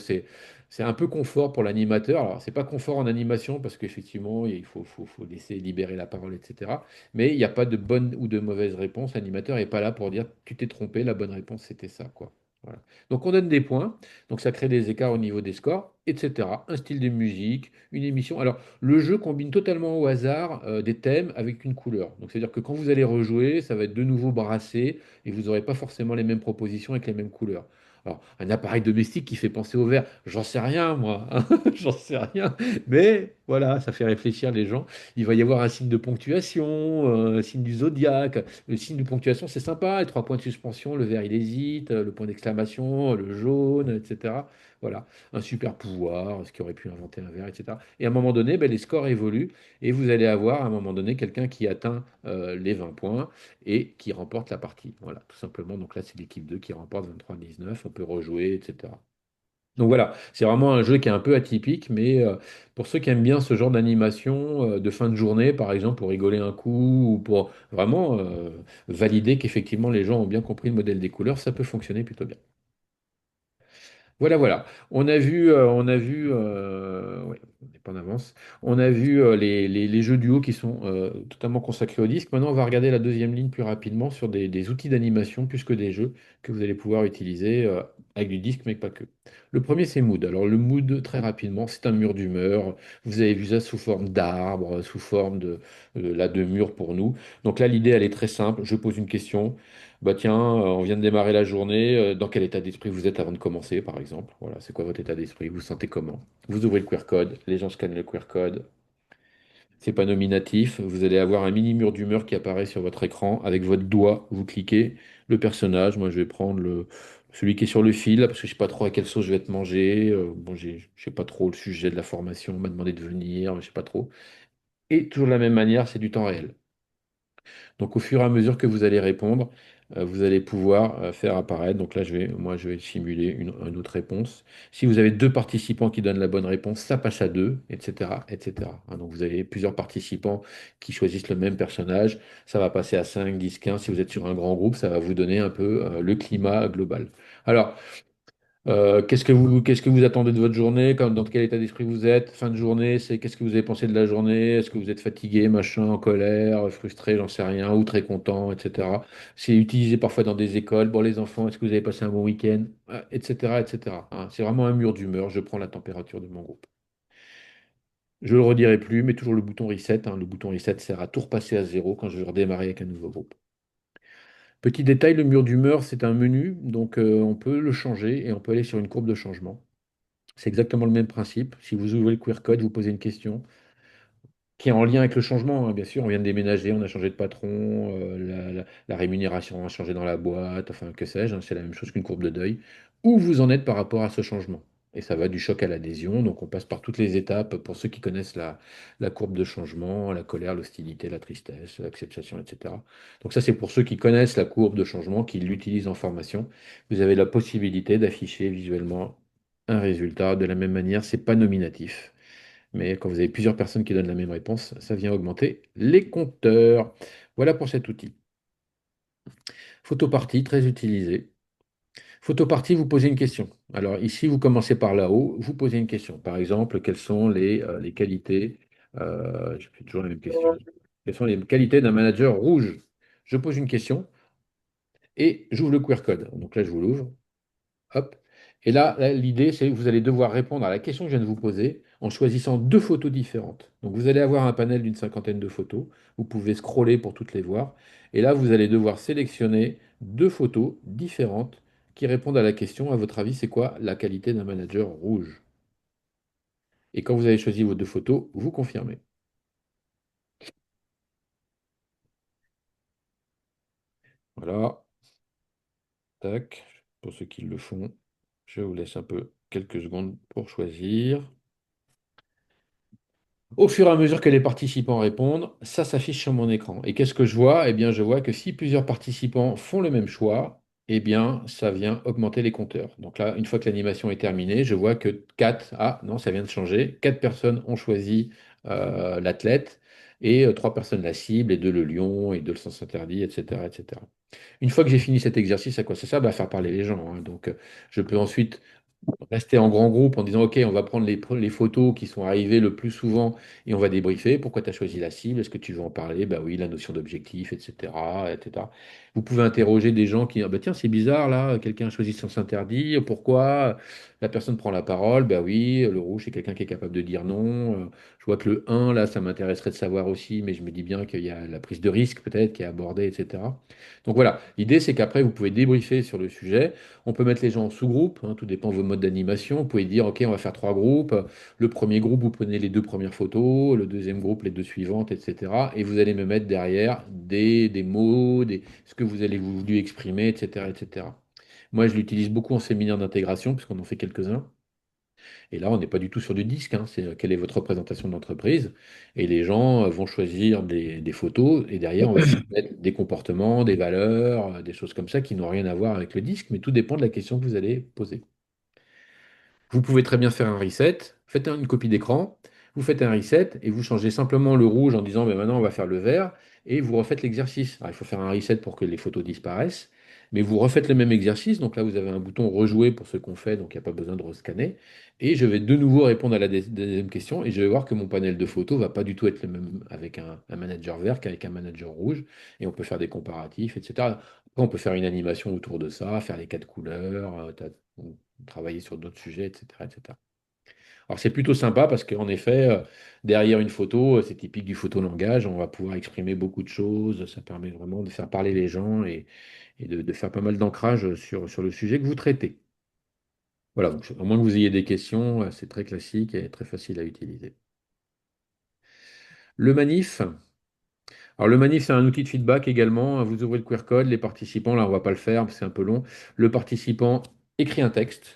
c'est un peu confort pour l'animateur. Alors, c'est pas confort en animation parce qu'effectivement, il faut laisser libérer la parole, etc. Mais il n'y a pas de bonne ou de mauvaise réponse. L'animateur n'est pas là pour dire tu t'es trompé, la bonne réponse c'était ça, quoi. Voilà. Donc on donne des points. Donc ça crée des écarts au niveau des scores, etc. Un style de musique, une émission. Alors le jeu combine totalement au hasard des thèmes avec une couleur. Donc c'est-à-dire que quand vous allez rejouer, ça va être de nouveau brassé et vous n'aurez pas forcément les mêmes propositions avec les mêmes couleurs. Alors, un appareil domestique qui fait penser au verre, j'en sais rien, moi, hein, j'en sais rien, mais voilà, ça fait réfléchir les gens. Il va y avoir un signe de ponctuation, un signe du zodiaque. Le signe de ponctuation, c'est sympa, les trois points de suspension, le vert il hésite, le point d'exclamation, le jaune, etc. Voilà, un super pouvoir, ce qui aurait pu inventer un verre, etc. Et à un moment donné, ben, les scores évoluent et vous allez avoir à un moment donné quelqu'un qui atteint les 20 points et qui remporte la partie. Voilà, tout simplement. Donc là, c'est l'équipe 2 qui remporte 23-19, on peut rejouer, etc. Donc voilà, c'est vraiment un jeu qui est un peu atypique, mais pour ceux qui aiment bien ce genre d'animation de fin de journée, par exemple, pour rigoler un coup ou pour vraiment valider qu'effectivement les gens ont bien compris le modèle des couleurs, ça peut fonctionner plutôt bien. Voilà, voilà. Ouais, on n'est pas en avance. On a vu les jeux duo qui sont totalement consacrés au disque. Maintenant, on va regarder la deuxième ligne plus rapidement sur des outils d'animation plus que des jeux que vous allez pouvoir utiliser avec du disque, mais pas que. Le premier, c'est Mood. Alors, le Mood, très rapidement, c'est un mur d'humeur. Vous avez vu ça sous forme d'arbre, sous forme de mur pour nous. Donc là, l'idée, elle est très simple. Je pose une question. Bah tiens, on vient de démarrer la journée. Dans quel état d'esprit vous êtes avant de commencer, par exemple? Voilà, c'est quoi votre état d'esprit? Vous vous sentez comment? Vous ouvrez le QR code, les gens scannent le QR code. C'est pas nominatif. Vous allez avoir un mini mur d'humeur qui apparaît sur votre écran. Avec votre doigt, vous cliquez le personnage. Moi, je vais prendre celui qui est sur le fil, là, parce que je sais pas trop à quelle sauce je vais être mangé. Bon, je sais pas trop le sujet de la formation. On m'a demandé de venir, mais je sais pas trop. Et toujours de la même manière, c'est du temps réel. Donc au fur et à mesure que vous allez répondre, vous allez pouvoir faire apparaître. Donc là, moi, je vais simuler une autre réponse. Si vous avez deux participants qui donnent la bonne réponse, ça passe à deux, etc., etc. Hein, donc vous avez plusieurs participants qui choisissent le même personnage. Ça va passer à 5, 10, 15. Si vous êtes sur un grand groupe, ça va vous donner un peu le climat global. Alors, qu'est-ce que vous attendez de votre journée? Dans quel état d'esprit vous êtes? Fin de journée, c'est qu'est-ce que vous avez pensé de la journée? Est-ce que vous êtes fatigué, machin, en colère, frustré, j'en sais rien, ou très content, etc. C'est utilisé parfois dans des écoles. Bon, les enfants, est-ce que vous avez passé un bon week-end? Etc., etc. Hein, c'est vraiment un mur d'humeur. Je prends la température de mon groupe. Je ne le redirai plus, mais toujours le bouton reset. Hein. Le bouton reset sert à tout repasser à zéro quand je veux redémarrer avec un nouveau groupe. Petit détail, le mur d'humeur, c'est un menu, donc on peut le changer et on peut aller sur une courbe de changement. C'est exactement le même principe. Si vous ouvrez le QR code, vous posez une question qui est en lien avec le changement, hein, bien sûr. On vient de déménager, on a changé de patron, la rémunération a changé dans la boîte, enfin, que sais-je, hein, c'est la même chose qu'une courbe de deuil. Où vous en êtes par rapport à ce changement? Et ça va du choc à l'adhésion. Donc, on passe par toutes les étapes pour ceux qui connaissent la courbe de changement, la colère, l'hostilité, la tristesse, l'acceptation, etc. Donc, ça, c'est pour ceux qui connaissent la courbe de changement, qui l'utilisent en formation. Vous avez la possibilité d'afficher visuellement un résultat. De la même manière, c'est pas nominatif. Mais quand vous avez plusieurs personnes qui donnent la même réponse, ça vient augmenter les compteurs. Voilà pour cet outil. Photoparty, très utilisé. Photoparty, vous posez une question. Alors ici, vous commencez par là-haut, vous posez une question. Par exemple, quelles sont les qualités, je fais toujours la même question, quelles sont les qualités d'un manager rouge? Je pose une question et j'ouvre le QR code. Donc là, je vous l'ouvre. Hop. Et là, l'idée, c'est que vous allez devoir répondre à la question que je viens de vous poser en choisissant deux photos différentes. Donc, vous allez avoir un panel d'une cinquantaine de photos. Vous pouvez scroller pour toutes les voir. Et là, vous allez devoir sélectionner deux photos différentes qui répondent à la question, à votre avis, c'est quoi la qualité d'un manager rouge? Et quand vous avez choisi vos deux photos, vous confirmez. Voilà, tac. Pour ceux qui le font, je vous laisse un peu quelques secondes pour choisir. Au fur et à mesure que les participants répondent, ça s'affiche sur mon écran. Et qu'est-ce que je vois? Eh bien, je vois que si plusieurs participants font le même choix, eh bien, ça vient augmenter les compteurs. Donc là, une fois que l'animation est terminée, je vois que 4, ah non, ça vient de changer. 4 personnes ont choisi l'athlète et 3 personnes la cible et 2 le lion et 2 le sens interdit, etc., etc. Une fois que j'ai fini cet exercice, à quoi ça sert? Bah, à faire parler les gens, hein. Donc, je peux ensuite rester en grand groupe en disant, OK, on va prendre les photos qui sont arrivées le plus souvent et on va débriefer. Pourquoi tu as choisi la cible? Est-ce que tu veux en parler? Bah oui, la notion d'objectif, etc., etc. Vous pouvez interroger des gens qui, ah bah tiens, c'est bizarre là, quelqu'un a choisi sens interdit. Pourquoi? La personne prend la parole. Bah oui, le rouge, c'est quelqu'un qui est capable de dire non. Je vois que le un là, ça m'intéresserait de savoir aussi, mais je me dis bien qu'il y a la prise de risque peut-être qui est abordée, etc. Donc voilà, l'idée c'est qu'après, vous pouvez débriefer sur le sujet. On peut mettre les gens en sous-groupes, hein, tout dépend de vos modes d'animation. Vous pouvez dire, OK, on va faire trois groupes. Le premier groupe, vous prenez les deux premières photos, le deuxième groupe, les deux suivantes, etc. Et vous allez me mettre derrière des mots, ce que vous allez voulu exprimer, etc., etc. Moi, je l'utilise beaucoup en séminaire d'intégration, puisqu'on en fait quelques-uns. Et là, on n'est pas du tout sur du disque, hein, c'est quelle est votre représentation d'entreprise. Et les gens vont choisir des photos, et derrière, on va mettre des comportements, des valeurs, des choses comme ça qui n'ont rien à voir avec le disque, mais tout dépend de la question que vous allez poser. Vous pouvez très bien faire un reset, faites une copie d'écran, vous faites un reset et vous changez simplement le rouge en disant, mais maintenant on va faire le vert et vous refaites l'exercice. Alors, il faut faire un reset pour que les photos disparaissent, mais vous refaites le même exercice. Donc là, vous avez un bouton rejouer pour ce qu'on fait, donc il n'y a pas besoin de rescanner. Et je vais de nouveau répondre à la deuxième question et je vais voir que mon panel de photos va pas du tout être le même avec un manager vert qu'avec un manager rouge. Et on peut faire des comparatifs, etc. Après, on peut faire une animation autour de ça, faire les quatre couleurs, travailler sur d'autres sujets, etc., etc. Alors c'est plutôt sympa parce qu'en effet, derrière une photo, c'est typique du photolangage, on va pouvoir exprimer beaucoup de choses, ça permet vraiment de faire parler les gens et de faire pas mal d'ancrage sur le sujet que vous traitez. Voilà, donc, à moins que vous ayez des questions, c'est très classique et très facile à utiliser. Le manif. Alors le manif, c'est un outil de feedback également. Vous ouvrez le QR code, les participants, là on ne va pas le faire, c'est un peu long. Le participant écrit un texte.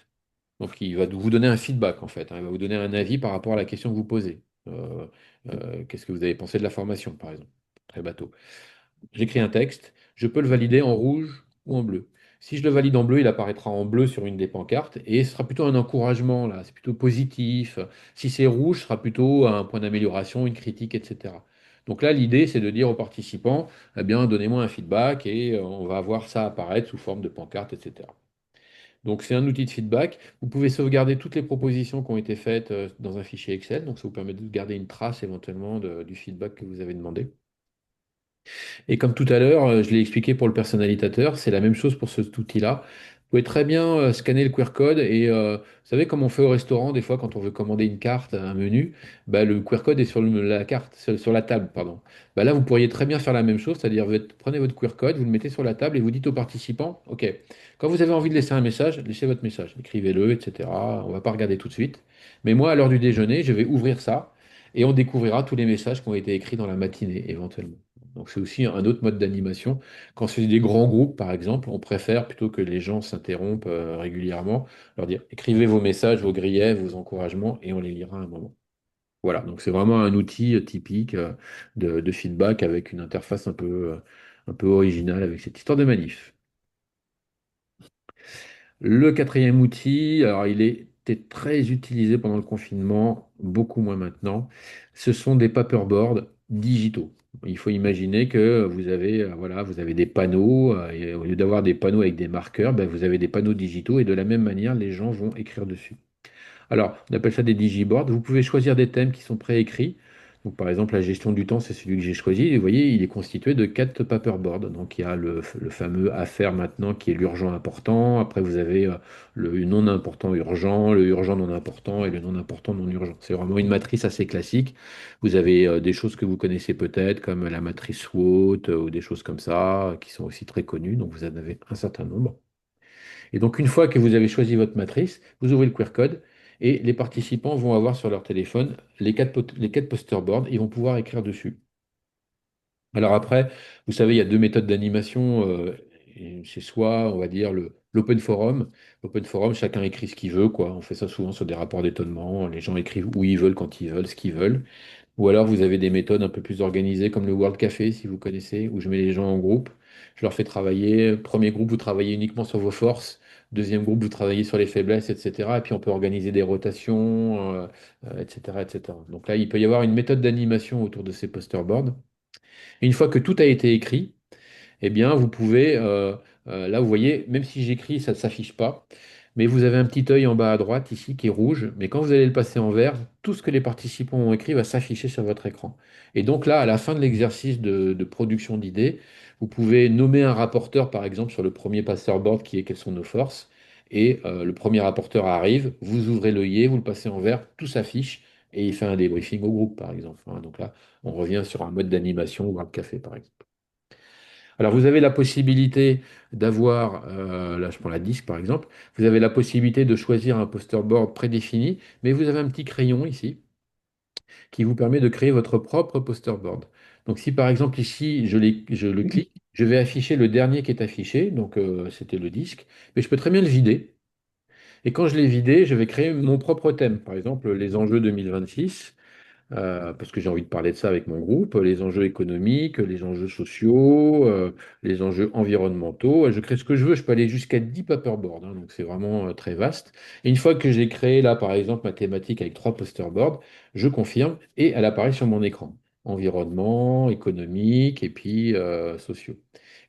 Donc, il va vous donner un feedback, en fait, hein. Il va vous donner un avis par rapport à la question que vous posez. Qu'est-ce que vous avez pensé de la formation, par exemple? Très bateau. J'écris un texte, je peux le valider en rouge ou en bleu. Si je le valide en bleu, il apparaîtra en bleu sur une des pancartes et ce sera plutôt un encouragement, là, c'est plutôt positif. Si c'est rouge, ce sera plutôt un point d'amélioration, une critique, etc. Donc là, l'idée, c'est de dire aux participants, eh bien, donnez-moi un feedback et on va voir ça apparaître sous forme de pancarte, etc. Donc, c'est un outil de feedback. Vous pouvez sauvegarder toutes les propositions qui ont été faites dans un fichier Excel. Donc, ça vous permet de garder une trace éventuellement du feedback que vous avez demandé. Et comme tout à l'heure, je l'ai expliqué pour le personnalisateur, c'est la même chose pour cet outil-là. Vous pouvez très bien scanner le QR code et vous savez comme on fait au restaurant des fois quand on veut commander une carte, un menu, bah, le QR code est sur la carte, sur la table, pardon. Bah, là, vous pourriez très bien faire la même chose, c'est-à-dire prenez votre QR code, vous le mettez sur la table et vous dites aux participants, OK, quand vous avez envie de laisser un message, laissez votre message, écrivez-le, etc. On ne va pas regarder tout de suite. Mais moi, à l'heure du déjeuner, je vais ouvrir ça et on découvrira tous les messages qui ont été écrits dans la matinée, éventuellement. Donc c'est aussi un autre mode d'animation. Quand c'est des grands groupes, par exemple, on préfère, plutôt que les gens s'interrompent régulièrement, leur dire écrivez vos messages, vos griefs, vos encouragements, et on les lira à un moment. Voilà, donc c'est vraiment un outil typique de feedback avec une interface un peu originale avec cette histoire de manif. Le quatrième outil, alors il était très utilisé pendant le confinement, beaucoup moins maintenant. Ce sont des paperboards digitaux. Il faut imaginer que vous avez, voilà, vous avez des panneaux, et au lieu d'avoir des panneaux avec des marqueurs, ben, vous avez des panneaux digitaux et de la même manière, les gens vont écrire dessus. Alors, on appelle ça des digiboards. Vous pouvez choisir des thèmes qui sont préécrits. Donc, par exemple, la gestion du temps, c'est celui que j'ai choisi. Vous voyez, il est constitué de 4 paperboards. Donc, il y a le fameux à faire maintenant qui est l'urgent important. Après, vous avez le non important urgent, le urgent non important et le non important non urgent. C'est vraiment une matrice assez classique. Vous avez des choses que vous connaissez peut-être, comme la matrice SWOT ou des choses comme ça, qui sont aussi très connues. Donc, vous en avez un certain nombre. Et donc, une fois que vous avez choisi votre matrice, vous ouvrez le QR code et les participants vont avoir sur leur téléphone les 4 poster boards. Ils vont pouvoir écrire dessus. Alors après, vous savez, il y a deux méthodes d'animation. Et c'est soit, on va dire, l'open forum. L'open forum, chacun écrit ce qu'il veut, quoi. On fait ça souvent sur des rapports d'étonnement. Les gens écrivent où ils veulent, quand ils veulent, ce qu'ils veulent. Ou alors vous avez des méthodes un peu plus organisées comme le World Café, si vous connaissez, où je mets les gens en groupe. Je leur fais travailler. Premier groupe, vous travaillez uniquement sur vos forces. Deuxième groupe, vous travaillez sur les faiblesses, etc. Et puis on peut organiser des rotations, etc., etc. Donc là, il peut y avoir une méthode d'animation autour de ces poster boards. Et une fois que tout a été écrit, eh bien, vous pouvez, là, vous voyez, même si j'écris, ça ne s'affiche pas, mais vous avez un petit œil en bas à droite ici qui est rouge, mais quand vous allez le passer en vert, tout ce que les participants ont écrit va s'afficher sur votre écran. Et donc là, à la fin de l'exercice de production d'idées, vous pouvez nommer un rapporteur, par exemple, sur le premier board qui est quelles sont nos forces, et le premier rapporteur arrive, vous ouvrez l'œillet, vous le passez en vert, tout s'affiche, et il fait un débriefing au groupe, par exemple. Hein. Donc là, on revient sur un mode d'animation ou un café, par exemple. Alors, vous avez la possibilité d'avoir, là je prends la disque par exemple, vous avez la possibilité de choisir un poster board prédéfini, mais vous avez un petit crayon ici qui vous permet de créer votre propre poster board. Donc, si par exemple ici je le clique, je vais afficher le dernier qui est affiché, donc c'était le disque, mais je peux très bien le vider. Et quand je l'ai vidé, je vais créer mon propre thème, par exemple les enjeux 2026. Parce que j'ai envie de parler de ça avec mon groupe, les enjeux économiques, les enjeux sociaux, les enjeux environnementaux. Je crée ce que je veux, je peux aller jusqu'à 10 paperboards, hein, donc c'est vraiment très vaste. Et une fois que j'ai créé là, par exemple, ma thématique avec 3 posterboards, je confirme et elle apparaît sur mon écran. Environnement, économique et puis sociaux.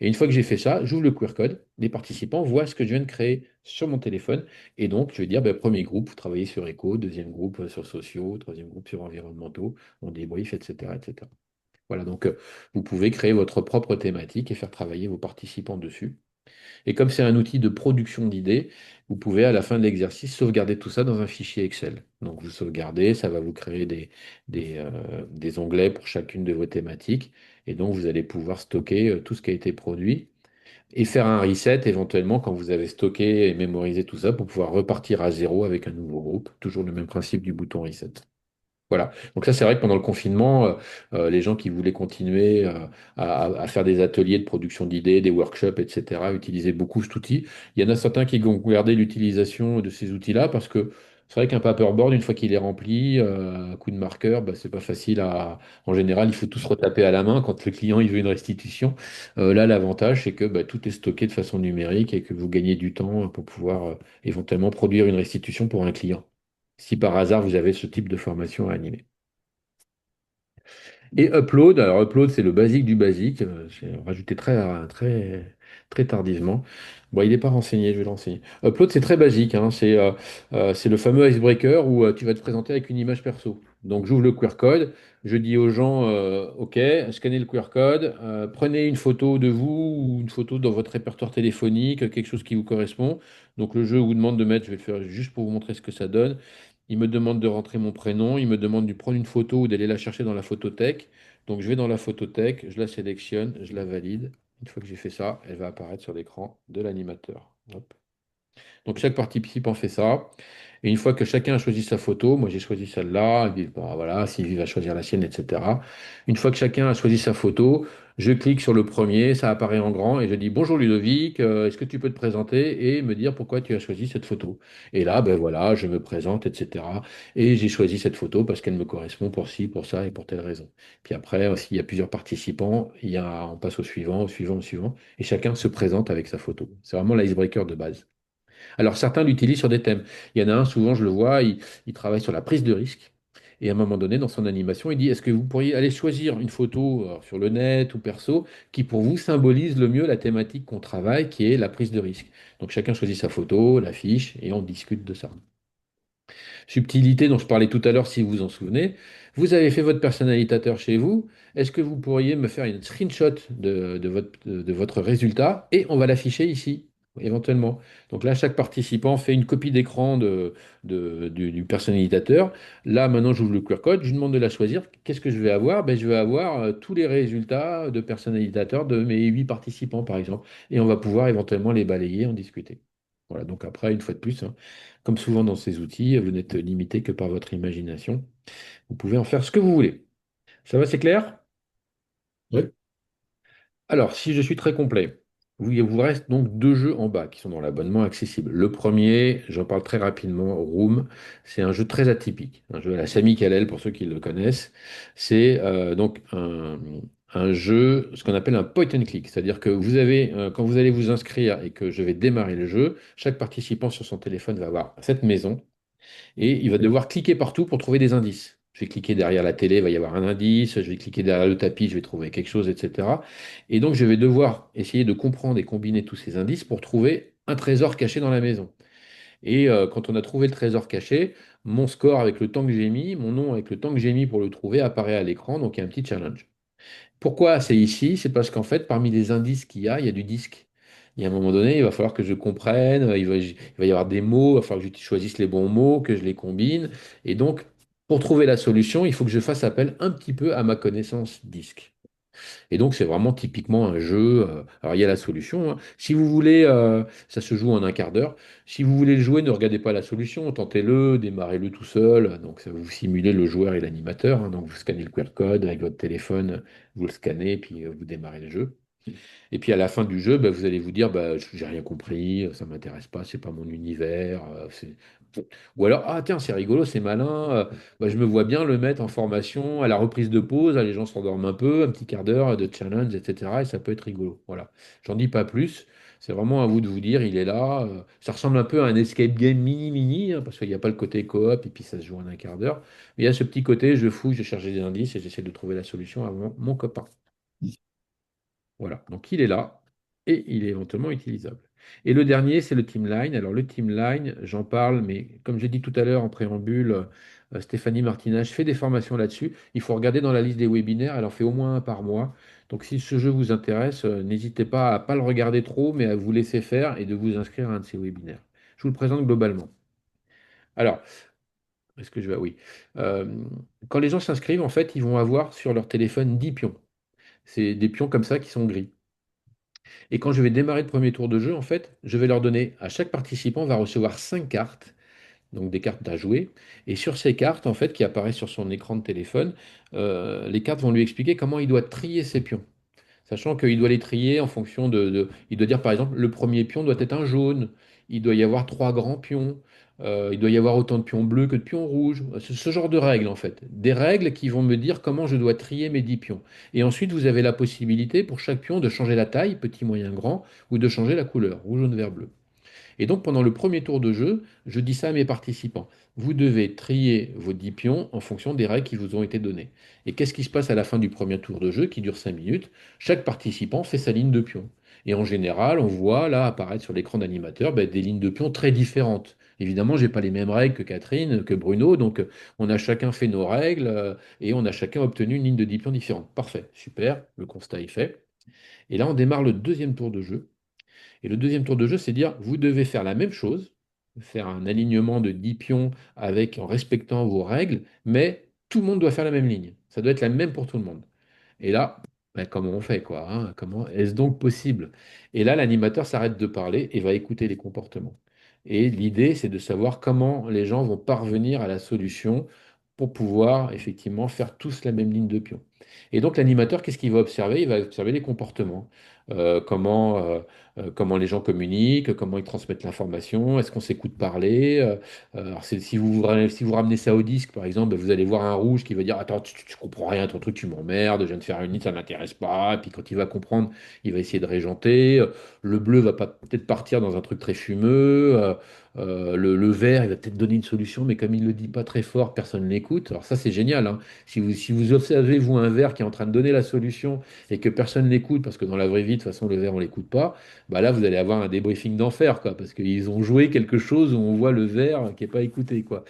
Et une fois que j'ai fait ça, j'ouvre le QR code, les participants voient ce que je viens de créer sur mon téléphone et donc, je vais dire, ben, premier groupe, vous travaillez sur éco, deuxième groupe sur sociaux, troisième groupe sur environnementaux, on débrief, etc., etc. Voilà, donc vous pouvez créer votre propre thématique et faire travailler vos participants dessus. Et comme c'est un outil de production d'idées, vous pouvez à la fin de l'exercice sauvegarder tout ça dans un fichier Excel. Donc vous sauvegardez, ça va vous créer des onglets pour chacune de vos thématiques. Et donc vous allez pouvoir stocker tout ce qui a été produit et faire un reset éventuellement quand vous avez stocké et mémorisé tout ça pour pouvoir repartir à zéro avec un nouveau groupe. Toujours le même principe du bouton reset. Voilà. Donc ça, c'est vrai que pendant le confinement, les gens qui voulaient continuer à faire des ateliers de production d'idées, des workshops, etc., utilisaient beaucoup cet outil. Il y en a certains qui ont gardé l'utilisation de ces outils-là parce que c'est vrai qu'un paperboard, une fois qu'il est rempli, à coup de marqueur, bah, c'est pas facile à... En général, il faut tout se retaper à la main quand le client il veut une restitution. Là, l'avantage, c'est que bah, tout est stocké de façon numérique et que vous gagnez du temps pour pouvoir éventuellement produire une restitution pour un client si par hasard vous avez ce type de formation à animer. Et Upload, alors Upload c'est le basique du basique, j'ai rajouté très tardivement. Bon, il n'est pas renseigné, je vais le renseigner. Upload c'est très basique, hein, c'est le fameux icebreaker où tu vas te présenter avec une image perso. Donc j'ouvre le QR code, je dis aux gens, OK, scannez le QR code, prenez une photo de vous ou une photo dans votre répertoire téléphonique, quelque chose qui vous correspond. Donc le jeu vous demande de mettre, je vais le faire juste pour vous montrer ce que ça donne. Il me demande de rentrer mon prénom, il me demande de prendre une photo ou d'aller la chercher dans la photothèque. Donc je vais dans la photothèque, je la sélectionne, je la valide. Une fois que j'ai fait ça, elle va apparaître sur l'écran de l'animateur. Hop. Donc chaque participant fait ça. Et une fois que chacun a choisi sa photo, moi j'ai choisi celle-là, et puis, bah, voilà, Sylvie va choisir la sienne, etc. Une fois que chacun a choisi sa photo, je clique sur le premier, ça apparaît en grand, et je dis bonjour Ludovic, est-ce que tu peux te présenter et me dire pourquoi tu as choisi cette photo? Et là, ben voilà, je me présente, etc. Et j'ai choisi cette photo parce qu'elle me correspond pour ci, pour ça et pour telle raison. Puis après, s'il y a plusieurs participants, on passe au suivant, au suivant, au suivant, et chacun se présente avec sa photo. C'est vraiment l'icebreaker de base. Alors certains l'utilisent sur des thèmes. Il y en a un, souvent je le vois, il travaille sur la prise de risque. Et à un moment donné, dans son animation, il dit, est-ce que vous pourriez aller choisir une photo sur le net ou perso qui pour vous symbolise le mieux la thématique qu'on travaille, qui est la prise de risque. Donc chacun choisit sa photo, l'affiche, et on discute de ça. Subtilité dont je parlais tout à l'heure, si vous vous en souvenez. Vous avez fait votre personnalisateur chez vous. Est-ce que vous pourriez me faire une screenshot de votre résultat et on va l'afficher ici, éventuellement. Donc là, chaque participant fait une copie d'écran du personnalisateur. Là, maintenant, j'ouvre le QR code, je lui demande de la choisir. Qu'est-ce que je vais avoir? Ben, je vais avoir tous les résultats de personnalisateur de mes 8 participants, par exemple. Et on va pouvoir éventuellement les balayer, en discuter. Voilà, donc après, une fois de plus, hein, comme souvent dans ces outils, vous n'êtes limité que par votre imagination. Vous pouvez en faire ce que vous voulez. Ça va, c'est clair? Oui. Alors, si je suis très complet, il vous reste donc 2 jeux en bas qui sont dans l'abonnement accessible. Le premier, j'en parle très rapidement, Room, c'est un jeu très atypique, un jeu à la Sami Kalel pour ceux qui le connaissent. C'est donc un jeu, ce qu'on appelle un point and click, c'est-à-dire que vous avez, quand vous allez vous inscrire et que je vais démarrer le jeu, chaque participant sur son téléphone va avoir cette maison et il va devoir cliquer partout pour trouver des indices. Je vais cliquer derrière la télé, il va y avoir un indice, je vais cliquer derrière le tapis, je vais trouver quelque chose, etc. Et donc je vais devoir essayer de comprendre et combiner tous ces indices pour trouver un trésor caché dans la maison. Et quand on a trouvé le trésor caché, mon score avec le temps que j'ai mis, mon nom avec le temps que j'ai mis pour le trouver apparaît à l'écran, donc il y a un petit challenge. Pourquoi c'est ici? C'est parce qu'en fait, parmi les indices qu'il y a du disque. Il y a un moment donné, il va falloir que je comprenne, il va y avoir des mots, il va falloir que je choisisse les bons mots, que je les combine. Et donc, pour trouver la solution, il faut que je fasse appel un petit peu à ma connaissance disque. Et donc, c'est vraiment typiquement un jeu. Alors, il y a la solution, hein. Si vous voulez, ça se joue en un quart d'heure. Si vous voulez le jouer, ne regardez pas la solution, tentez-le, démarrez-le tout seul. Donc, ça va vous simuler le joueur et l'animateur, hein. Donc, vous scannez le QR code avec votre téléphone, vous le scannez, puis vous démarrez le jeu. Et puis à la fin du jeu, bah, vous allez vous dire, bah, j'ai rien compris, ça m'intéresse pas, c'est pas mon univers. Ou alors, ah tiens, c'est rigolo, c'est malin, bah, je me vois bien le mettre en formation à la reprise de pause, les gens s'endorment un peu, un petit quart d'heure de challenge, etc. Et ça peut être rigolo. Voilà. J'en dis pas plus. C'est vraiment à vous de vous dire, il est là. Ça ressemble un peu à un escape game mini-mini, hein, parce qu'il n'y a pas le côté coop et puis ça se joue en un quart d'heure. Mais il y a ce petit côté, je fouille, je cherche des indices et j'essaie de trouver la solution avant mon copain. Voilà, donc il est là et il est éventuellement utilisable. Et le dernier, c'est le Teamline. Alors le Teamline, j'en parle, mais comme j'ai dit tout à l'heure en préambule, Stéphanie Martinage fait des formations là-dessus. Il faut regarder dans la liste des webinaires, elle en fait au moins un par mois. Donc si ce jeu vous intéresse, n'hésitez pas à ne pas le regarder trop, mais à vous laisser faire et de vous inscrire à un de ces webinaires. Je vous le présente globalement. Alors, est-ce que je vais... Oui. Euh, Quand les gens s'inscrivent, en fait, ils vont avoir sur leur téléphone 10 pions. C'est des pions comme ça qui sont gris. Et quand je vais démarrer le premier tour de jeu, en fait, je vais leur donner, à chaque participant va recevoir 5 cartes, donc des cartes à jouer. Et sur ces cartes, en fait, qui apparaissent sur son écran de téléphone, les cartes vont lui expliquer comment il doit trier ses pions. Sachant qu'il doit les trier en fonction il doit dire par exemple, le premier pion doit être un jaune, il doit y avoir 3 grands pions, il doit y avoir autant de pions bleus que de pions rouges. Ce genre de règles en fait. Des règles qui vont me dire comment je dois trier mes 10 pions. Et ensuite, vous avez la possibilité pour chaque pion de changer la taille, petit, moyen, grand, ou de changer la couleur, rouge, jaune, vert, bleu. Et donc, pendant le premier tour de jeu, je dis ça à mes participants. Vous devez trier vos 10 pions en fonction des règles qui vous ont été données. Et qu'est-ce qui se passe à la fin du premier tour de jeu, qui dure 5 minutes? Chaque participant fait sa ligne de pions. Et en général, on voit là apparaître sur l'écran d'animateur ben, des lignes de pions très différentes. Évidemment, je n'ai pas les mêmes règles que Catherine, que Bruno, donc on a chacun fait nos règles et on a chacun obtenu une ligne de 10 pions différente. Parfait, super, le constat est fait. Et là, on démarre le deuxième tour de jeu. Et le deuxième tour de jeu, c'est dire, vous devez faire la même chose, faire un alignement de 10 pions en respectant vos règles, mais tout le monde doit faire la même ligne. Ça doit être la même pour tout le monde. Et là, ben, comment on fait, quoi, hein? Comment est-ce donc possible? Et là, l'animateur s'arrête de parler et va écouter les comportements. Et l'idée, c'est de savoir comment les gens vont parvenir à la solution pour pouvoir effectivement faire tous la même ligne de pion. Et donc l'animateur, qu'est-ce qu'il va observer? Il va observer les comportements. Comment les gens communiquent, comment ils transmettent l'information, est-ce qu'on s'écoute parler. Alors si vous ramenez ça au disque, par exemple, ben, vous allez voir un rouge qui va dire, attends, tu comprends rien, ton truc, tu m'emmerdes, je viens de faire une ligne, ça ne m'intéresse pas. Et puis quand il va comprendre, il va essayer de régenter. Le bleu va peut-être partir dans un truc très fumeux. Le vert, il va peut-être donner une solution, mais comme il ne le dit pas très fort, personne ne l'écoute. Alors ça, c'est génial, hein. Si vous observez, vous, un vert qui est en train de donner la solution et que personne ne l'écoute, parce que dans la vraie vie, dit, de toute façon, le verre, on l'écoute pas, bah là, vous allez avoir un débriefing d'enfer, quoi, parce qu'ils ont joué quelque chose où on voit le verre qui n'est pas écouté, quoi.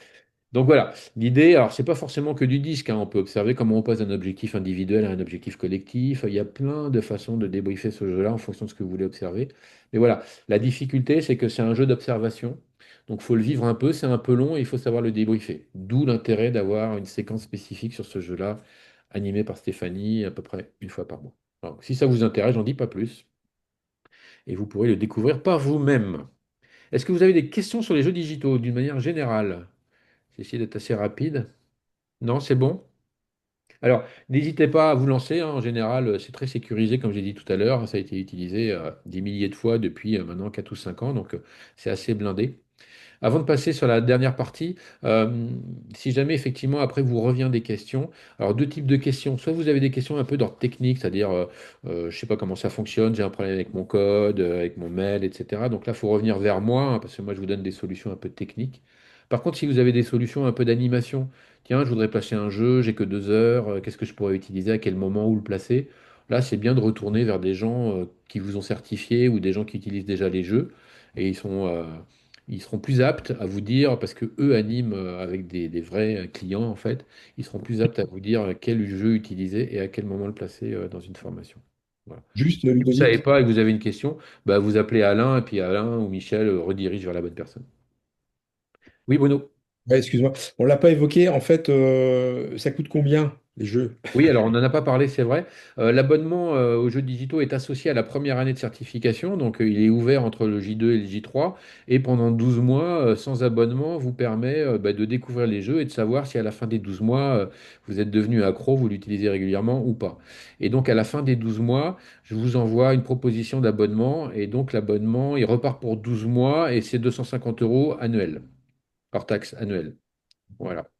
Donc voilà, l'idée, alors c'est pas forcément que du disque, hein, on peut observer comment on passe d'un objectif individuel à un objectif collectif. Il y a plein de façons de débriefer ce jeu-là en fonction de ce que vous voulez observer. Mais voilà, la difficulté, c'est que c'est un jeu d'observation. Donc il faut le vivre un peu, c'est un peu long et il faut savoir le débriefer. D'où l'intérêt d'avoir une séquence spécifique sur ce jeu-là, animée par Stéphanie à peu près une fois par mois. Alors, si ça vous intéresse, j'en dis pas plus et vous pourrez le découvrir par vous-même. Est-ce que vous avez des questions sur les jeux digitaux d'une manière générale? J'ai essayé d'être assez rapide. Non, c'est bon? Alors, n'hésitez pas à vous lancer, hein. En général, c'est très sécurisé, comme j'ai dit tout à l'heure. Ça a été utilisé des milliers de fois depuis maintenant 4 ou 5 ans, donc c'est assez blindé. Avant de passer sur la dernière partie, si jamais effectivement après vous revient des questions, alors deux types de questions. Soit vous avez des questions un peu d'ordre technique, c'est-à-dire je ne sais pas comment ça fonctionne, j'ai un problème avec mon code, avec mon mail, etc. Donc là, il faut revenir vers moi, hein, parce que moi je vous donne des solutions un peu techniques. Par contre, si vous avez des solutions un peu d'animation, tiens, je voudrais placer un jeu, j'ai que 2 heures, qu'est-ce que je pourrais utiliser, à quel moment, où le placer? Là, c'est bien de retourner vers des gens qui vous ont certifié ou des gens qui utilisent déjà les jeux et ils seront plus aptes à vous dire, parce que eux animent avec des vrais clients en fait, ils seront plus aptes à vous dire quel jeu utiliser et à quel moment le placer dans une formation. Voilà. Juste, Si vous ne savez Ludovic, pas et que vous avez une question, bah, vous appelez Alain et puis Alain ou Michel redirige vers la bonne personne. Oui, Bruno. ouais, excuse-moi, on l'a pas évoqué. En fait, ça coûte combien les jeux? Oui, alors on n'en a pas parlé, c'est vrai. L'abonnement aux jeux digitaux est associé à la première année de certification, donc il est ouvert entre le J2 et le J3, et pendant 12 mois, sans abonnement, vous permet bah, de découvrir les jeux et de savoir si à la fin des 12 mois, vous êtes devenu accro, vous l'utilisez régulièrement ou pas. Et donc à la fin des 12 mois, je vous envoie une proposition d'abonnement, et donc l'abonnement, il repart pour 12 mois, et c'est 250 euros annuels, hors taxe annuelle. Voilà.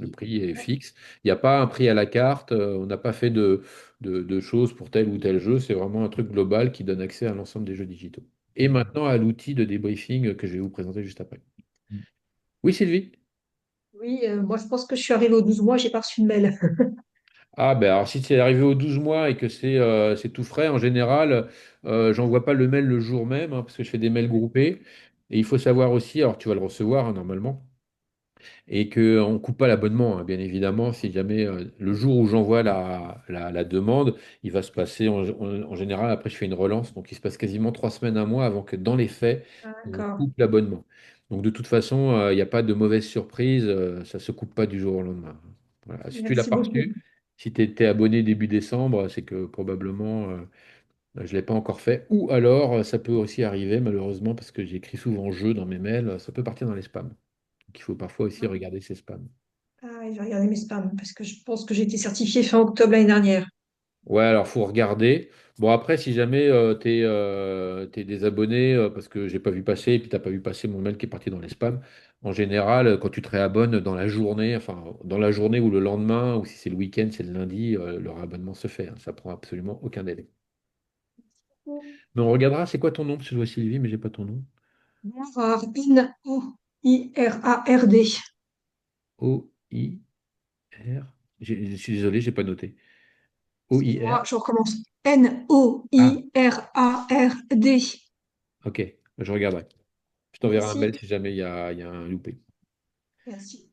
Le prix est fixe. Il n'y a pas un prix à la carte. On n'a pas fait de choses pour tel ou tel jeu. C'est vraiment un truc global qui donne accès à l'ensemble des jeux digitaux. Et maintenant à l'outil de débriefing que je vais vous présenter juste après. Oui, Sylvie? Oui, moi je pense que je suis arrivée aux 12 mois, j'ai pas reçu de mail. Ah, ben alors si c'est arrivé aux 12 mois et que c'est tout frais, en général, j'envoie pas le mail le jour même, hein, parce que je fais des mails groupés. Et il faut savoir aussi, alors tu vas le recevoir hein, normalement, et qu'on ne coupe pas l'abonnement, hein, bien évidemment. Si jamais le jour où j'envoie la demande, il va se passer en général, après je fais une relance, donc il se passe quasiment 3 semaines, un mois avant que dans les faits, on D'accord. coupe l'abonnement. Donc de toute façon, il n'y a pas de mauvaise surprise, ça ne se coupe pas du jour au lendemain. Voilà. Si tu l'as Merci pas beaucoup. reçu, si tu étais abonné début décembre, c'est que probablement je ne l'ai pas encore fait. Ou alors, ça peut aussi arriver, malheureusement, parce que j'écris souvent jeu dans mes mails, ça peut partir dans les spams. Donc il faut parfois aussi regarder ses spams. Ah, je vais regarder mes spams parce que je pense que j'ai été certifiée fin octobre l'année dernière. Ouais, alors faut regarder. Bon, après, si jamais t'es désabonné parce que j'ai pas vu passer et puis t'as pas vu passer mon mail qui est parti dans les spams, en général, quand tu te réabonnes dans la journée, enfin dans la journée ou le lendemain, ou si c'est le week-end, c'est le lundi, le réabonnement se fait, hein. Ça prend absolument aucun délai. Mais on regardera, c'est quoi ton nom? Parce que je vois Sylvie, mais j'ai pas ton nom. Noirard, Noirard. O-I-R. Je suis désolé, j'ai pas noté. O-I-R. Excuse-moi, je recommence. Ah, Noirard. ok, je regarderai. Je t'enverrai un Merci. mail si jamais il y a un loupé. Merci.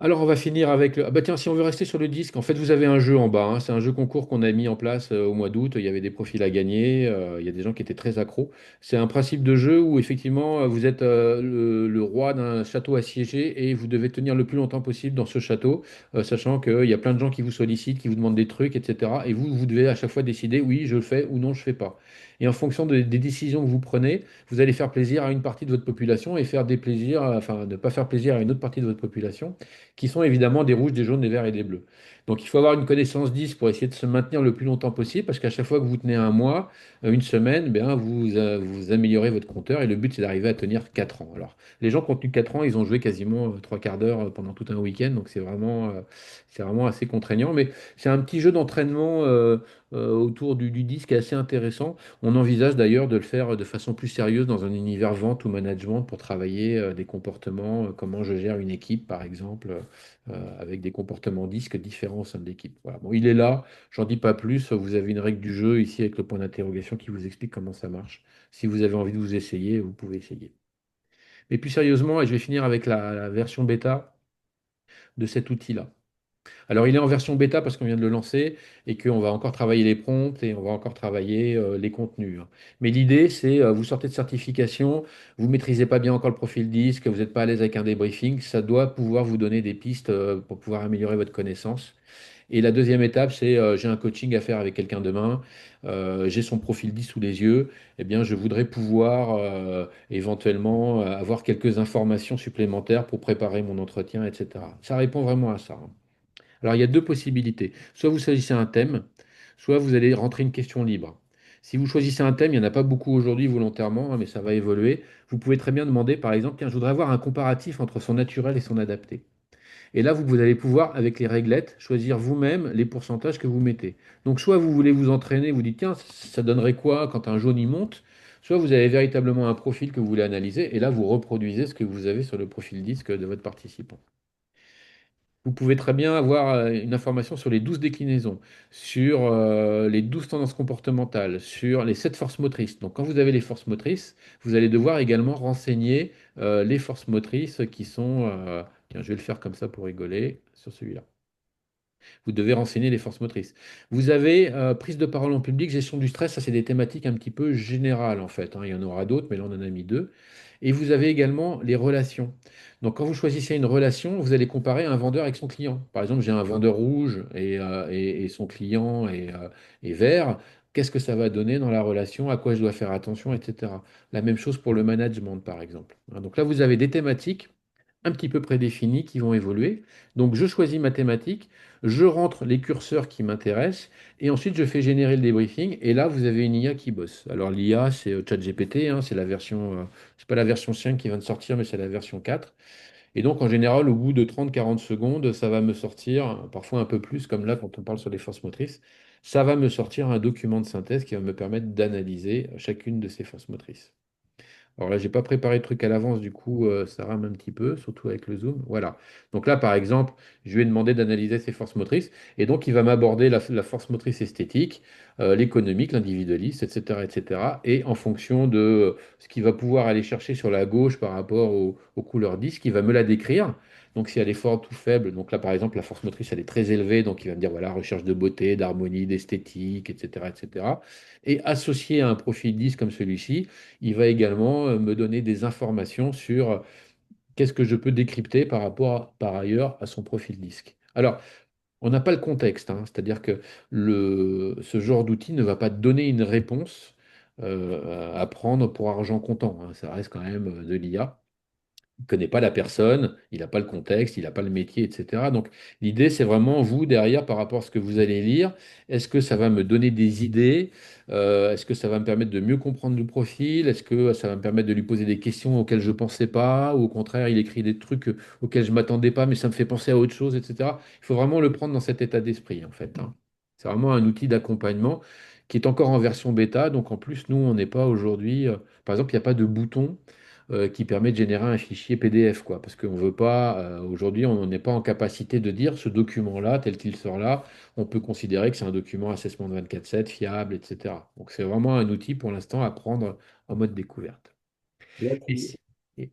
Alors, on va finir avec le. Ah bah tiens, si on veut rester sur le disque, en fait, vous avez un jeu en bas, hein. C'est un jeu concours qu'on a mis en place au mois d'août. Il y avait des profils à gagner. Il y a des gens qui étaient très accros. C'est un principe de jeu où, effectivement, vous êtes le roi d'un château assiégé et vous devez tenir le plus longtemps possible dans ce château, sachant qu'il y a plein de gens qui vous sollicitent, qui vous demandent des trucs, etc. Et vous devez à chaque fois décider, oui, je le fais ou non, je ne fais pas. Et en fonction des décisions que vous prenez, vous allez faire plaisir à une partie de votre population et faire des plaisirs, enfin, ne pas faire plaisir à une autre partie de votre population qui sont évidemment des rouges, des jaunes, des verts et des bleus. Donc il faut avoir une connaissance 10 pour essayer de se maintenir le plus longtemps possible, parce qu'à chaque fois que vous tenez un mois, une semaine, bien, vous améliorez votre compteur, et le but c'est d'arriver à tenir 4 ans. Alors les gens qui ont tenu 4 ans, ils ont joué quasiment 3 quarts d'heure pendant tout un week-end, donc c'est vraiment assez contraignant, mais c'est un petit jeu d'entraînement autour du disque est assez intéressant. On envisage d'ailleurs de le faire de façon plus sérieuse dans un univers vente ou management pour travailler des comportements, comment je gère une équipe par exemple, avec des comportements disques différents au sein de l'équipe. Voilà. Bon, il est là, j'en dis pas plus. Vous avez une règle du jeu ici avec le point d'interrogation qui vous explique comment ça marche. Si vous avez envie de vous essayer, vous pouvez essayer. Mais plus sérieusement, et je vais finir avec la version bêta de cet outil-là. Alors, il est en version bêta parce qu'on vient de le lancer et qu'on va encore travailler les prompts et on va encore travailler les contenus, hein. Mais l'idée, c'est vous sortez de certification, vous ne maîtrisez pas bien encore le profil disque, vous n'êtes pas à l'aise avec un débriefing, ça doit pouvoir vous donner des pistes pour pouvoir améliorer votre connaissance. Et la deuxième étape, c'est j'ai un coaching à faire avec quelqu'un demain, j'ai son profil 10 sous les yeux, eh bien, je voudrais pouvoir éventuellement avoir quelques informations supplémentaires pour préparer mon entretien, etc. Ça répond vraiment à ça, hein. Alors, il y a deux possibilités. Soit vous choisissez un thème, soit vous allez rentrer une question libre. Si vous choisissez un thème, il n'y en a pas beaucoup aujourd'hui volontairement, hein, mais ça va évoluer. Vous pouvez très bien demander, par exemple, tiens, je voudrais avoir un comparatif entre son naturel et son adapté. Et là, vous allez pouvoir, avec les réglettes, choisir vous-même les pourcentages que vous mettez. Donc, soit vous voulez vous entraîner, vous dites, tiens, ça donnerait quoi quand un jaune y monte, soit vous avez véritablement un profil que vous voulez analyser, et là, vous reproduisez ce que vous avez sur le profil disque de votre participant. Vous pouvez très bien avoir une information sur les 12 déclinaisons, sur les 12 tendances comportementales, sur les 7 forces motrices. Donc, quand vous avez les forces motrices, vous allez devoir également renseigner les forces motrices qui sont... tiens, je vais le faire comme ça pour rigoler sur celui-là. Vous devez renseigner les forces motrices. Vous avez prise de parole en public, gestion du stress, ça c'est des thématiques un petit peu générales en fait, hein. Il y en aura d'autres, mais là on en a mis deux. Et vous avez également les relations. Donc quand vous choisissez une relation, vous allez comparer un vendeur avec son client. Par exemple, j'ai un vendeur rouge et son client est vert. Qu'est-ce que ça va donner dans la relation? À quoi je dois faire attention, etc. La même chose pour le management, par exemple, hein. Donc là, vous avez des thématiques un petit peu prédéfinis qui vont évoluer. Donc je choisis ma thématique, je rentre les curseurs qui m'intéressent et ensuite je fais générer le débriefing et là vous avez une IA qui bosse. Alors l'IA c'est ChatGPT, hein, c'est la version, c'est pas la version 5 qui vient de sortir mais c'est la version 4. Et donc en général au bout de 30-40 secondes ça va me sortir, parfois un peu plus comme là quand on parle sur les forces motrices, ça va me sortir un document de synthèse qui va me permettre d'analyser chacune de ces forces motrices. Alors là, j'ai pas préparé de truc à l'avance, du coup, ça rame un petit peu, surtout avec le zoom. Voilà. Donc là, par exemple, je lui ai demandé d'analyser ses forces motrices, et donc il va m'aborder la force motrice esthétique, l'économique, l'individualiste, etc., etc. Et en fonction de ce qu'il va pouvoir aller chercher sur la gauche par rapport aux couleurs disques, il va me la décrire. Donc si elle est forte ou faible, donc là par exemple la force motrice elle est très élevée, donc il va me dire voilà, recherche de beauté, d'harmonie, d'esthétique, etc., etc. Et associé à un profil disque comme celui-ci, il va également me donner des informations sur qu'est-ce que je peux décrypter par rapport, par ailleurs, à son profil disque. Alors, on n'a pas le contexte, hein, c'est-à-dire que ce genre d'outil ne va pas donner une réponse à prendre pour argent comptant, hein. Ça reste quand même de l'IA. Il ne connaît pas la personne, il n'a pas le contexte, il n'a pas le métier, etc. Donc l'idée, c'est vraiment vous derrière par rapport à ce que vous allez lire. Est-ce que ça va me donner des idées? Est-ce que ça va me permettre de mieux comprendre le profil? Est-ce que ça va me permettre de lui poser des questions auxquelles je ne pensais pas? Ou au contraire, il écrit des trucs auxquels je ne m'attendais pas, mais ça me fait penser à autre chose, etc. Il faut vraiment le prendre dans cet état d'esprit, en fait, hein. C'est vraiment un outil d'accompagnement qui est encore en version bêta. Donc en plus, nous, on n'est pas aujourd'hui, par exemple, il n'y a pas de bouton qui permet de générer un fichier PDF, quoi. Parce qu'on veut pas, aujourd'hui, on n'est pas en capacité de dire ce document-là, tel qu'il sort là, on peut considérer que c'est un document assessment 24/7, fiable, etc. Donc c'est vraiment un outil pour l'instant à prendre en mode découverte. Là, Et si- et-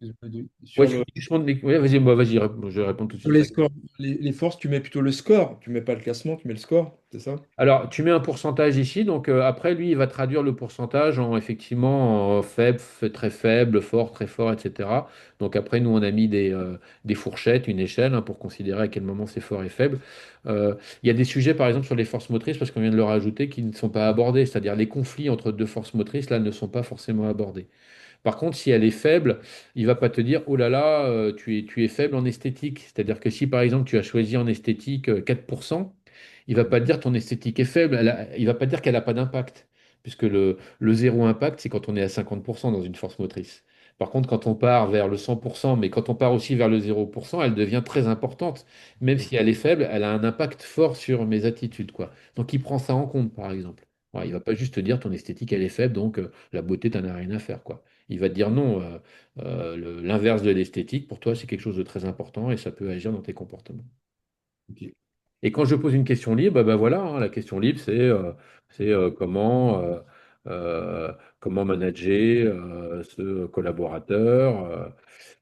ouais, sur ouais, vas-y, moi, vas-y, je réponds tout de sur suite. les scores, les forces, tu mets plutôt le score. Tu mets pas le classement, tu mets le score, c'est ça? Alors, tu mets un pourcentage ici, donc après, lui, il va traduire le pourcentage en effectivement en faible, très faible, fort, très fort, etc. Donc après, nous, on a mis des fourchettes, une échelle, hein, pour considérer à quel moment c'est fort et faible. Euh, il y a des sujets, par exemple, sur les forces motrices, parce qu'on vient de le rajouter, qui ne sont pas abordés, c'est-à-dire les conflits entre deux forces motrices, là, ne sont pas forcément abordés. Par contre, si elle est faible, il va pas te dire, oh là là, tu es faible en esthétique. C'est-à-dire que si par exemple tu as choisi en esthétique 4%, il va pas te dire ton esthétique est faible. Il va pas te dire qu'elle n'a pas d'impact. Puisque le zéro impact, c'est quand on est à 50% dans une force motrice. Par contre, quand on part vers le 100%, mais quand on part aussi vers le 0%, elle devient très importante. Même si elle est faible, elle a un impact fort sur mes attitudes, quoi. Donc, il prend ça en compte, par exemple. Voilà, il va pas juste te dire ton esthétique, elle est faible, donc la beauté, t'en as rien à faire, quoi. Il va te dire non, l'inverse de l'esthétique, pour toi, c'est quelque chose de très important et ça peut agir dans tes comportements. Ok. Et quand je pose une question libre, ben voilà, hein, la question libre, c'est euh, comment manager ce collaborateur.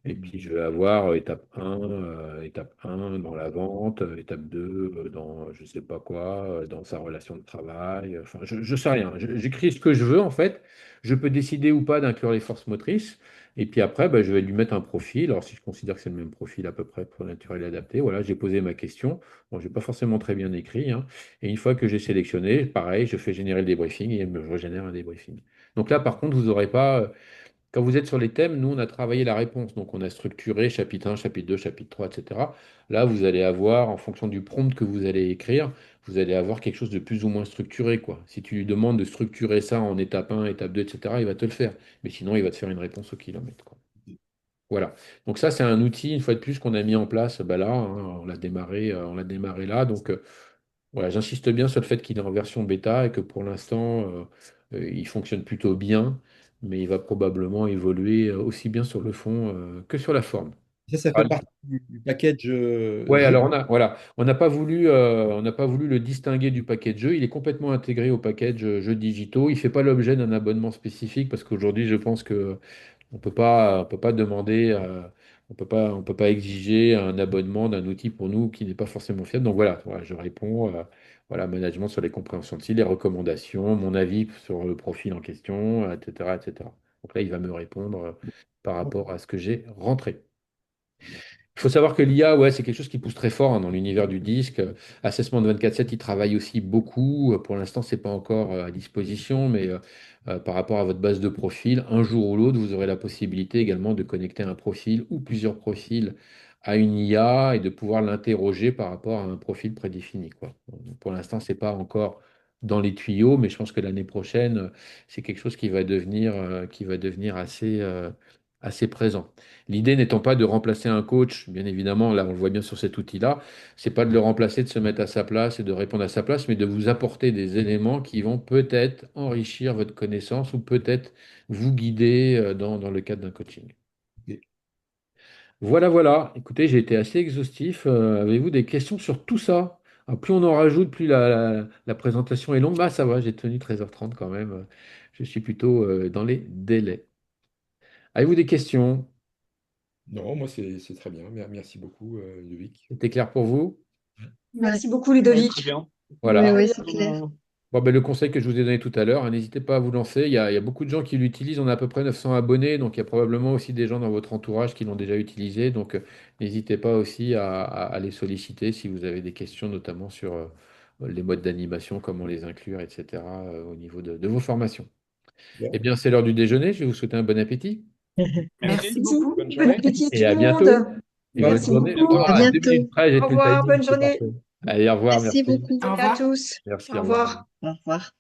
Et puis, je vais avoir étape un dans la vente, étape 2 dans je sais pas quoi, dans sa relation de travail. Enfin, je sais rien. J'écris ce que je veux, en fait. Je peux décider ou pas d'inclure les forces motrices. Et puis après, ben, je vais lui mettre un profil. Alors, si je considère que c'est le même profil à peu près pour naturel et adapté, voilà, j'ai posé ma question. Bon, je n'ai pas forcément très bien écrit, hein. Et une fois que j'ai sélectionné, pareil, je fais générer le débriefing et il me régénère un débriefing. Donc là, par contre, vous n'aurez pas. Quand vous êtes sur les thèmes, nous, on a travaillé la réponse. Donc, on a structuré chapitre 1, chapitre 2, chapitre 3, etc. Là, vous allez avoir, en fonction du prompt que vous allez écrire, vous allez avoir quelque chose de plus ou moins structuré, quoi. Si tu lui demandes de structurer ça en étape 1, étape 2, etc., il va te le faire. Mais sinon, il va te faire une réponse au kilomètre, quoi. Voilà. Donc ça, c'est un outil, une fois de plus, qu'on a mis en place bah là, hein, on l'a démarré là. Donc voilà, j'insiste bien sur le fait qu'il est en version bêta et que pour l'instant, il fonctionne plutôt bien, mais il va probablement évoluer aussi bien sur le fond que sur la forme. Ça fait partie du package Ouais, jeu. alors voilà, on n'a pas voulu le distinguer du paquet de jeux. Il est complètement intégré au package jeux digitaux. Il ne fait pas l'objet d'un abonnement spécifique parce qu'aujourd'hui, je pense que on peut pas demander, on peut pas exiger un abonnement d'un outil pour nous qui n'est pas forcément fiable. Donc voilà, je réponds, voilà, management sur les compréhensions de style, les recommandations, mon avis sur le profil en question, etc., etc. Donc là, il va me répondre par rapport à ce que j'ai rentré. Il faut savoir que l'IA, ouais, c'est quelque chose qui pousse très fort hein, dans l'univers du disque. Assessment de 24/7, il travaille aussi beaucoup. Pour l'instant, c'est pas encore à disposition, mais par rapport à votre base de profil, un jour ou l'autre, vous aurez la possibilité également de connecter un profil ou plusieurs profils à une IA et de pouvoir l'interroger par rapport à un profil prédéfini, quoi. Donc, pour l'instant, c'est pas encore dans les tuyaux, mais je pense que l'année prochaine, c'est quelque chose qui va devenir assez présent. L'idée n'étant pas de remplacer un coach, bien évidemment, là on le voit bien sur cet outil-là, c'est pas de le remplacer, de se mettre à sa place et de répondre à sa place, mais de vous apporter des éléments qui vont peut-être enrichir votre connaissance ou peut-être vous guider dans le cadre d'un coaching. Ok. Voilà, voilà. Écoutez, j'ai été assez exhaustif. Avez-vous des questions sur tout ça? Alors, plus on en rajoute, plus la présentation est longue. Bah, ça va, j'ai tenu 13h30 quand même. Je suis plutôt dans les délais. Avez-vous des questions? Non, moi, c'est très bien. Merci beaucoup, Ludovic. C'était clair pour vous? Ouais, Merci beaucoup, Ouais, Ludovic. très bien. ouais, Voilà. Très ouais, bien. c'est clair. Bon, ben, le conseil que je vous ai donné tout à l'heure, hein, n'hésitez pas à vous lancer. Il y a beaucoup de gens qui l'utilisent. On a à peu près 900 abonnés, donc il y a probablement aussi des gens dans votre entourage qui l'ont déjà utilisé. Donc n'hésitez pas aussi à les solliciter si vous avez des questions, notamment sur les modes d'animation, comment les inclure, etc., au niveau de vos formations. Eh Bien. bien, c'est l'heure du déjeuner. Je vais vous souhaiter un bon appétit Merci. Merci Merci. beaucoup. Bonne Bon journée. appétit à et tout à le monde. bientôt. Et Au revoir. bonne Merci journée. beaucoup. Oh, À à 2 bientôt. minutes près, j'ai Au tout le revoir. timing, Bonne c'est journée. parfait. Allez, au revoir, Merci merci. beaucoup. Au Journée à revoir. tous. Merci, Au au revoir. revoir. Au revoir.